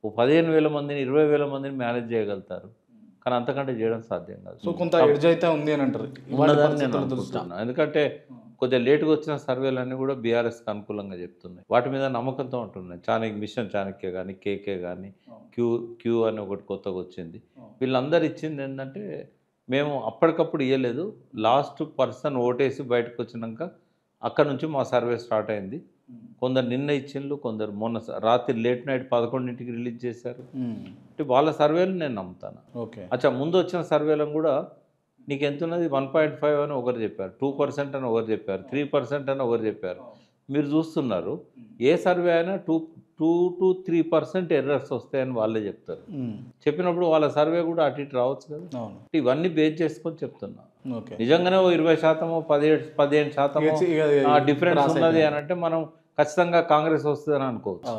ఓ 15,000 మందిని 20,000 మందిని మేనేజ్ చేయగలుగుతారు, కానీ అంతకంటే చేయడం సాధ్యం కాదు. సో కొంత ఎడ్జ్ అయితే ఉంది అని అంటారు. నేను అనుకుంటున్నాను. ఎందుకంటే కొద్దిగా లేటుగా వచ్చిన సర్వేలన్నీ కూడా బీఆర్ఎస్కి అనుకూలంగా చెప్తున్నాయి. వాటి మీద నమ్మకంతో ఉంటున్నాయి. మిషన్ చాణక్య కానీ, కేకే కానీ, క్యూ అని ఒకటి కొత్తగా వచ్చింది. వీళ్ళందరూ ఇచ్చింది ఏంటంటే మేము అప్పటికప్పుడు ఇవ్వలేదు, లాస్ట్ పర్సన్ ఓటేసి బయటకు వచ్చినాక అక్కడ నుంచి మా సర్వే స్టార్ట్ అయింది. కొందరు నిన్న ఇచ్చిండ్రు, కొందరు మొన్న రాత్రి లేట్ నైట్ 11ంటికి రిలీజ్ చేశారు. అంటే వాళ్ళ సర్వేలు నేను నమ్ముతాను. ఓకే. అచ్చా, ముందు వచ్చిన సర్వేలను కూడా నీకు ఎంత ఉన్నది 1.5 అని ఒకరు చెప్పారు, 2% అని ఒకరు చెప్పారు, 3% అని ఒకరు చెప్పారు. మీరు చూస్తున్నారు ఏ సర్వే అయినా 2 to 3% ఎర్రర్స్ వస్తాయని వాళ్ళే చెప్తారు. చెప్పినప్పుడు వాళ్ళ సర్వే కూడా అటు ఇటు రావచ్చు కదా. ఇవన్నీ బేస్ చేసుకొని చెప్తున్నా. నిజంగానే ఓ 20%, 15% డిఫరెన్స్ ఉన్నది అని అంటే మనం ఖచ్చితంగా కాంగ్రెస్ వస్తుందని అనుకోవచ్చు.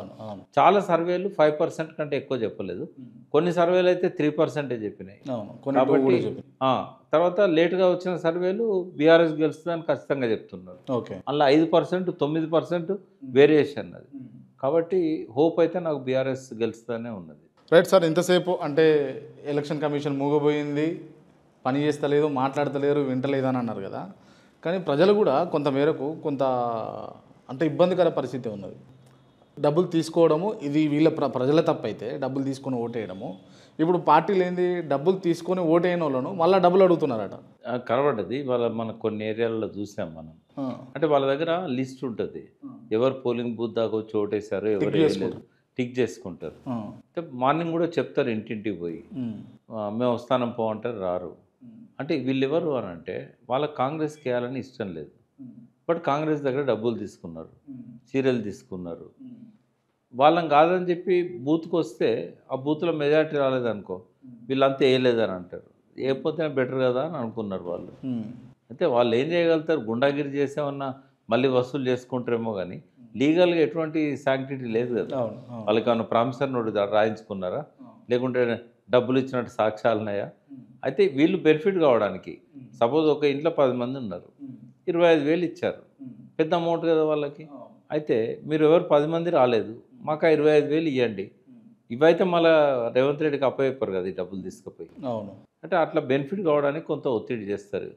చాలా సర్వేలు 5% కంటే ఎక్కువ చెప్పలేదు. కొన్ని సర్వేలు అయితే 3% చెప్పినాయి. కాబట్టి తర్వాత లేటుగా వచ్చిన సర్వేలు బీఆర్ఎస్ గెలుస్తుందని ఖచ్చితంగా చెప్తున్నారు. అలా 5%, 9% వేరియేషన్ అది. కాబట్టి హోప్ అయితే నాకు బీఆర్ఎస్ గెలుస్తుందనే ఉన్నది. రైట్ సార్, ఇంతసేపు అంటే ఎలక్షన్ కమిషన్ మూగబోయింది, పని చేస్తలేదు, మాట్లాడతలేరు, వింటలేదు అని అన్నారు కదా. కానీ ప్రజలు కూడా కొంత మేరకు అంటే ఇబ్బందికర పరిస్థితి ఉన్నది. డబ్బులు తీసుకోవడము ఇది వీళ్ళ ప్రజల తప్పు అయితే డబ్బులు తీసుకొని ఓటేయడము. ఇప్పుడు పార్టీలు ఏంది, డబ్బులు తీసుకొని ఓటేయని వాళ్ళను మళ్ళీ డబ్బులు అడుగుతున్నారట. కనబడ్డది వాళ్ళ మన కొన్ని ఏరియాలలో చూసాం మనం. అంటే వాళ్ళ దగ్గర లిస్ట్ ఉంటుంది, ఎవరు పోలింగ్ బూత్ దాకా వచ్చి ఓటేశారు, ఎవరు వేయలేదు, టిక్ చేసుకుంటారు. అంటే మార్నింగ్ కూడా చెప్తారు ఇంటింటికి పోయి, మేము వస్తానం పోమంటారు, రారు. అంటే వీళ్ళు ఎవరు అని అంటే వాళ్ళకి కాంగ్రెస్కి వేయాలని ఇష్టం లేదు, బట్ కాంగ్రెస్ దగ్గర డబ్బులు తీసుకున్నారు, చీరలు తీసుకున్నారు. వాళ్ళని కాదని చెప్పి బూత్కి వస్తే ఆ బూత్లో మెజారిటీ రాలేదనుకో, వీళ్ళంతా వేయలేదని అంటారు. వేయకపోతే బెటర్ కదా అని అనుకున్నారు వాళ్ళు. అయితే వాళ్ళు ఏం చేయగలుగుతారు, గుండాగిరి చేసేమన్నా మళ్ళీ వసూలు చేసుకుంటారేమో, కానీ లీగల్గా ఎటువంటి శాంక్టిటీ లేదు కదా. వాళ్ళకి ఏమన్నా ప్రామిసర్ నోటు రాయించుకున్నారా, లేకుంటే డబ్బులు ఇచ్చినట్టు సాక్ష్యాలున్నాయా? అయితే వీళ్ళు బెనిఫిట్ కావడానికి, సపోజ్ ఒక ఇంట్లో 10 మంది ఉన్నారు, 25,000 ఇచ్చారు, పెద్ద అమౌంట్ కదా వాళ్ళకి. అయితే మీరు ఎవరు 10 మంది రాలేదు, మాకు 25,000 ఇవ్వండి, ఇవైతే మళ్ళీ రేవంత్ రెడ్డికి అప్పయిపోరు కదా ఈ డబ్బులు తీసుకుపోయి. అంటే అట్లా బెనిఫిట్ కావడానికి కొంత ఒత్తిడి చేస్తారు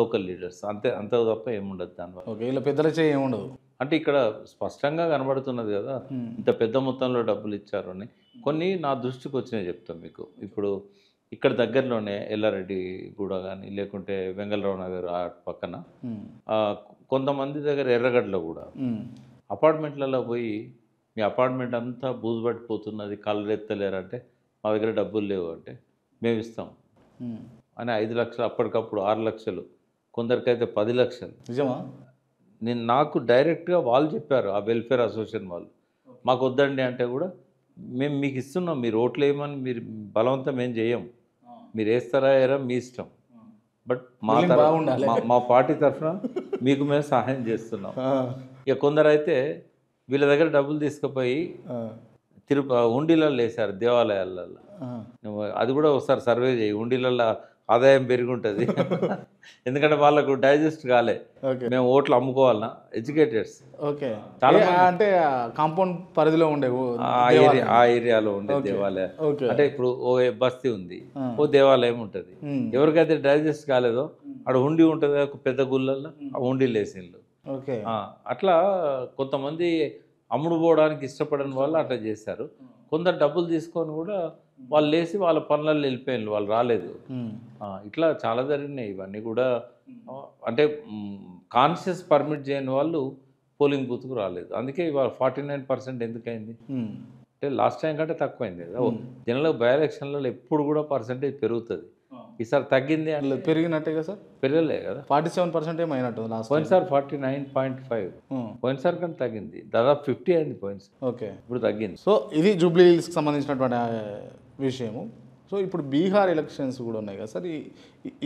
లోకల్ లీడర్స్, అంతే తప్ప ఏముండదు దానివల్ల. పెద్దల ఏముండదు. అంటే ఇక్కడ స్పష్టంగా కనబడుతున్నది కదా ఇంత పెద్ద మొత్తంలో డబ్బులు ఇచ్చారు అని. కొన్ని నా దృష్టికి వచ్చినాయి చెప్తాను మీకు. ఇప్పుడు ఇక్కడ దగ్గరలోనే ఎల్లారెడ్డి గూడ కానీ, లేకుంటే వెంగళరావు నగర్ పక్కన కొంతమంది దగ్గర ఎర్రగడ్డలో కూడా అపార్ట్మెంట్లలో పోయి, మీ అపార్ట్మెంట్ అంతా బూజు పట్టిపోతున్నది, కళ్ళు ఎత్తలేరంటే మా దగ్గర డబ్బులు లేవు అంటే మేము ఇస్తాం అని 5 లక్షలు, అప్పటికప్పుడు 6 లక్షలు, కొందరికైతే 10 లక్షలు. నిజమా? నాకు డైరెక్ట్గా వాళ్ళు చెప్పారు, ఆ వెల్ఫేర్ అసోసియేషన్ వాళ్ళు, మాకు వద్దండి అంటే కూడా మేము మీకు ఇస్తున్నాం, మీరు ఓట్లు వేయమని మీరు బలవంతం ఏం చేయం, మీరు వేస్తారా వేయరా మీ ఇష్టం, బట్ మా పార్టీ తరఫున మీకు మేము సహాయం చేస్తున్నాం. ఇక కొందరు అయితే వీళ్ళ దగ్గర డబ్బులు తీసుకుపోయి హుండీలలో వేశారు దేవాలయాలలో. అది కూడా ఒకసారి సర్వే చేయి, హుండీలలో ఆదాయం పెరిగి ఉంటుంది. ఎందుకంటే వాళ్ళకు డైజెస్ట్ కాలే, ఓకే మేము ఓట్లు అమ్ముకోవాలన్నా. ఎడ్యుకేటెడ్స్ ఓకే చాలా అంటే కాంపౌండ్ పరిధిలో ఉండే ఆ ఏరియాలో ఉండే దేవాలయం. ఓకే అంటే ఇప్పుడు ఓ బస్తీ ఉంది, ఓ దేవాలయం ఉంటుంది. ఎవరికైతే డైజెస్ట్ కాలేదో అక్కడ హుండీ ఉంటుంది, ఒక పెద్ద గుళ్ళల్లో ఆ హుండీలు వేసిండ్రు. ఓకే అట్లా కొంతమంది అమ్ముడు పోవడానికి ఇష్టపడని వాళ్ళు అట్లా చేశారు. కొందరు డబ్బులు తీసుకొని కూడా వాళ్ళు లేచి వాళ్ళ పనులలో వెళ్ళిపోయినారు, వాళ్ళు రాలేదు. ఇట్లా చాలా జరిగినాయి ఇవన్నీ కూడా. అంటే కాన్షియస్ పర్మిట్ చేయని వాళ్ళు పోలింగ్ బూత్కు రాలేదు. అందుకే ఇవాళ 49% ఎందుకైంది అంటే లాస్ట్ టైం కంటే తక్కువైంది కదా. జనరల్గా బై ఎలక్షన్లలో ఎప్పుడు కూడా పర్సంటేజ్ పెరుగుతుంది. ఈసారి తగ్గింది అంటే పెరిగినట్టే కదా సార్, పెరగలే కదా. 47% ఏమైనట్టు లాస్ట్ పోయినసారి 49.5, పోయినసారి కంటే తగ్గింది, దాదాపు 50 అయింది పోయినసారి. ఓకే ఇప్పుడు తగ్గింది. సో ఇది జూబ్లీ హిల్స్కి సంబంధించినటువంటి విషయము. సో ఇప్పుడు బీహార్ ఎలక్షన్స్ కూడా ఉన్నాయి కదా సార్,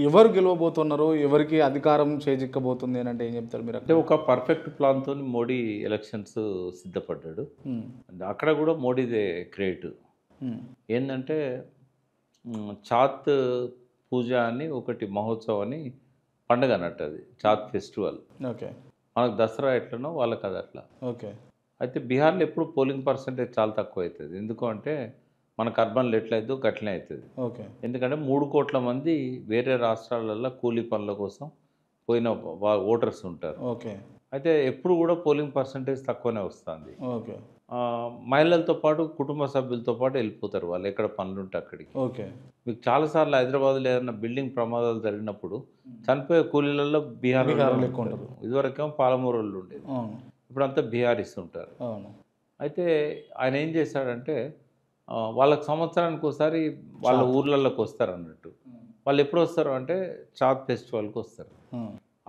ఎవరు గెలవబోతున్నారు, ఎవరికి అధికారం చేజిక్కబోతుంది అని అంటే ఏం చెప్తారు మీరు? అంటే ఒక పర్ఫెక్ట్ ప్లాన్తో మోడీ ఎలక్షన్స్ సిద్ధపడ్డాడు. అక్కడ కూడా మోడీదే క్రెడిట్. ఏంటంటే చాత్ పూజ అని ఒకటి మహోత్సవం అని పండుగ అన్నట్టు, అది చాత్ ఫెస్టివల్. ఓకే మనకు దసరా ఎట్లనో వాళ్ళకి అది అట్లా. ఓకే అయితే బీహార్లో ఎప్పుడు పోలింగ్ పర్సంటేజ్ చాలా తక్కువ అవుతుంది. ఎందుకు అంటే మనకు అర్బన్లో ఎట్లయిద్దో గట్లనే అవుతుంది. ఓకే ఎందుకంటే 3 కోట్ల మంది వేరే రాష్ట్రాలలో కూలీ పనుల కోసం పోయిన ఓటర్స్ ఉంటారు. ఓకే అయితే ఎప్పుడు కూడా పోలింగ్ పర్సంటేజ్ తక్కువనే వస్తుంది. ఓకే మహిళలతో పాటు కుటుంబ సభ్యులతో పాటు వెళ్ళిపోతారు వాళ్ళు, ఎక్కడ పనులు ఉంటే అక్కడికి. ఓకే మీకు చాలాసార్లు హైదరాబాద్లో ఏదైనా బిల్డింగ్ ప్రమాదాలు జరిగినప్పుడు చనిపోయే కూలీలలో బీహార్ ఎక్కువ ఉంటారు. ఇదివరకేమో పాలమూరు వాళ్ళు ఉండేది, ఇప్పుడంతా బీహారీస్ ఉంటారు. అవును. అయితే ఆయన ఏం చేశాడంటే వాళ్ళకి సంవత్సరానికి ఒకసారి వాళ్ళ ఊర్లలోకి వస్తారు అన్నట్టు. వాళ్ళు ఎప్పుడు వస్తారు అంటే చాత్ ఫెస్టివల్కి వస్తారు.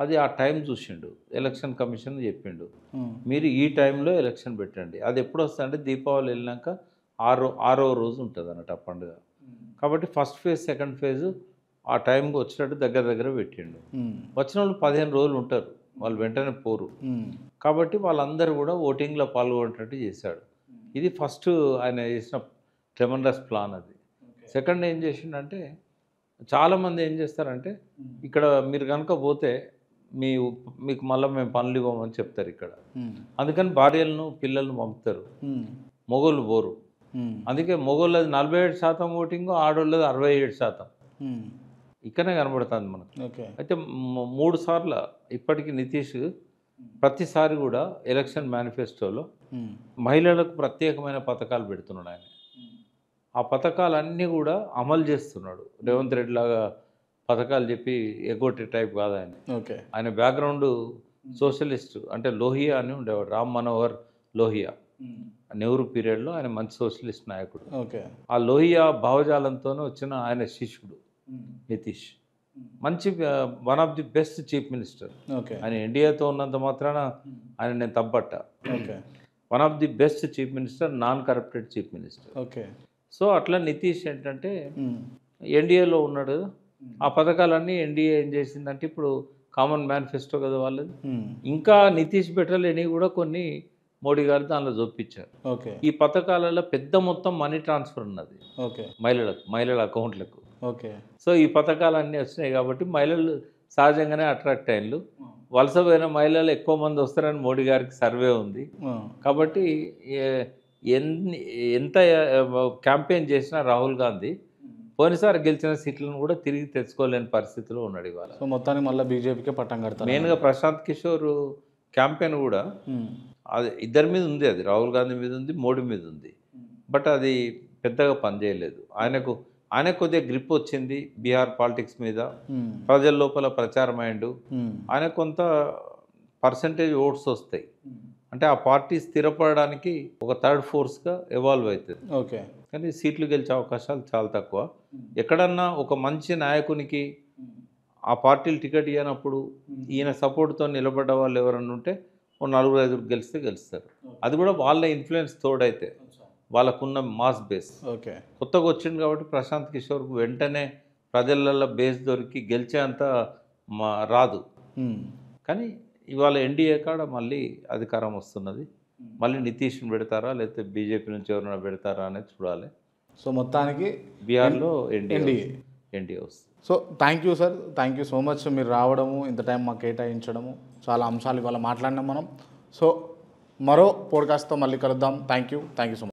అది ఆ టైం చూసిండు, ఎలక్షన్ కమిషన్ చెప్పిండు మీరు ఈ టైంలో ఎలక్షన్ పెట్టండి. అది ఎప్పుడు వస్తుందంటే దీపావళి వెళ్ళినాక ఆరో రోజు ఉంటుంది అన్నట్టు ఆ పండుగ. కాబట్టి ఫస్ట్ ఫేజ్ సెకండ్ ఫేజ్ ఆ టైంకి వచ్చినట్టు దగ్గర పెట్టిండు. వచ్చిన వాళ్ళు 15 రోజులు ఉంటారు, వాళ్ళు వెంటనే పోరు. కాబట్టి వాళ్ళందరూ కూడా ఓటింగ్లో పాల్గొనేటట్టు చేశాడు. ఇది ఫస్ట్ ఆయన చేసిన ట్రెమండస్ ప్లాన్. అది సెకండ్ ఏం చేసిండంటే, చాలామంది ఏం చేస్తారంటే ఇక్కడ మీరు కనుక పోతే మీకు మళ్ళీ మేము పనులు ఇవ్వమని చెప్తారు ఇక్కడ. అందుకని భార్యలను పిల్లలను పంపుతారు, మొగోళ్ళు పోరు. అందుకే మొగోళ్ళది 47% ఓటింగ్, ఆడోళ్ళది 67%. ఇక్కడనే కనబడుతుంది మనకు. అయితే 3 సార్లు ఇప్పటికీ నితీష్ ప్రతిసారి కూడా ఎలక్షన్ మేనిఫెస్టోలో మహిళలకు ప్రత్యేకమైన పథకాలు పెడుతున్నాడు ఆయన. ఆ పథకాలన్నీ కూడా అమలు చేస్తున్నాడు. రేవంత్ రెడ్డి లాగా పథకాలు చెప్పి ఎగొట్టే టైప్ కాదు ఆయన. ఆయన బ్యాక్గ్రౌండ్ సోషలిస్ట్, అంటే లోహియా అని ఉండేవాడు, రామ్ మనోహర్ లోహియా. నెహ్రూ పీరియడ్లో ఆయన మంచి సోషలిస్ట్ నాయకుడు. ఆ లోహియా భావజాలంతోనే వచ్చిన ఆయన శిష్యుడు నితీష్. మంచి one of the best chief minister. ఆయన ఎన్డీఏతో ఉన్నంత మాత్రాన ఆయన నేను తప్పట్ట. One of the best chief minister, non corrupted chief minister. So అట్లా నితీష్ ఏంటంటే ఎన్డీఏలో ఉన్నాడు కదా, ఆ పథకాలన్నీ ఎన్డీఏ ఏం చేసిందంటే ఇప్పుడు కామన్ మేనిఫెస్టో కదా వాళ్ళది. ఇంకా నితీష్ బెటర్లేని కూడా కొన్ని మోడీ గారు దానిలో చూపించారు. ఈ పథకాలలో పెద్ద మొత్తం మనీ ట్రాన్స్ఫర్ ఉన్నది మహిళల అకౌంట్లకు. సో ఈ పథకాలన్నీ వచ్చినాయి కాబట్టి మహిళలు సహజంగానే అట్రాక్ట్ అయ్యారు. వలస పోయిన మహిళలు ఎక్కువ మంది వస్తారని మోడీ గారికి సర్వే ఉంది. కాబట్టి ఎంత క్యాంపెయిన్ చేసినా రాహుల్ గాంధీ పోయినసారి గెలిచిన సీట్లను కూడా తిరిగి తెచ్చుకోలేని పరిస్థితిలో ఉన్నాడు ఇవాళ. సో మొత్తానికి మళ్ళీ బీజేపీకే పట్టం కడతారు. మెయిన్గా ప్రశాంత్ కిషోర్ క్యాంపెయిన్ కూడా అది ఇద్దరి మీద ఉంది, అది రాహుల్ గాంధీ మీద ఉంది, మోడీ మీద ఉంది. బట్ అది పెద్దగా పనిచేయలేదు. ఆయనకు కొద్దిగా గ్రిప్ వచ్చింది బీహార్ పాలిటిక్స్ మీద, ప్రజల లోపల ప్రచారం అయ్యిండు. ఆయన కొంత పర్సంటేజ్ ఓట్స్ వస్తాయి, అంటే ఆ పార్టీ స్థిరపడడానికి ఒక థర్డ్ ఫోర్స్గా ఎవాల్వ్ అవుతుంది. కానీ సీట్లు గెలిచే అవకాశాలు చాలా తక్కువ. ఎక్కడన్నా ఒక మంచి నాయకునికి ఆ పార్టీలు టికెట్ ఇవ్వనప్పుడు ఈయన సపోర్ట్తో నిలబడ్డ వాళ్ళు ఎవరన్నా ఉంటే ఓ 4-5 గెలుస్తారు. అది కూడా వాళ్ళ ఇన్ఫ్లుయెన్స్ తోడైతే, వాళ్ళకున్న మాస్ బేస్. కొత్తగా వచ్చింది కాబట్టి ప్రశాంత్ కిషోర్కు వెంటనే ప్రజలలో బేస్ దొరికి గెలిచేంత రాదు. కానీ ఇవాళ ఎన్డీఏ కాడ మళ్ళీ అధికారం వస్తున్నది. మళ్ళీ నితీష్ని పెడతారా లేకపోతే బీజేపీ నుంచి ఎవరైనా పెడతారా అనేది చూడాలి. సో మొత్తానికి బీహార్లో ఎన్డీఏ. ఎన్డీఏ వస్తుంది. So thank you sir, thank you so much మీరు రావడము, ఇంత టైం మాకు కేటాయించడము, చాలా అంశాలు ఇవాళ మాట్లాడినాం మనం. సో మరో పోడ్కాస్ట్తో మళ్ళీ కలుద్దాం. Thank you so much.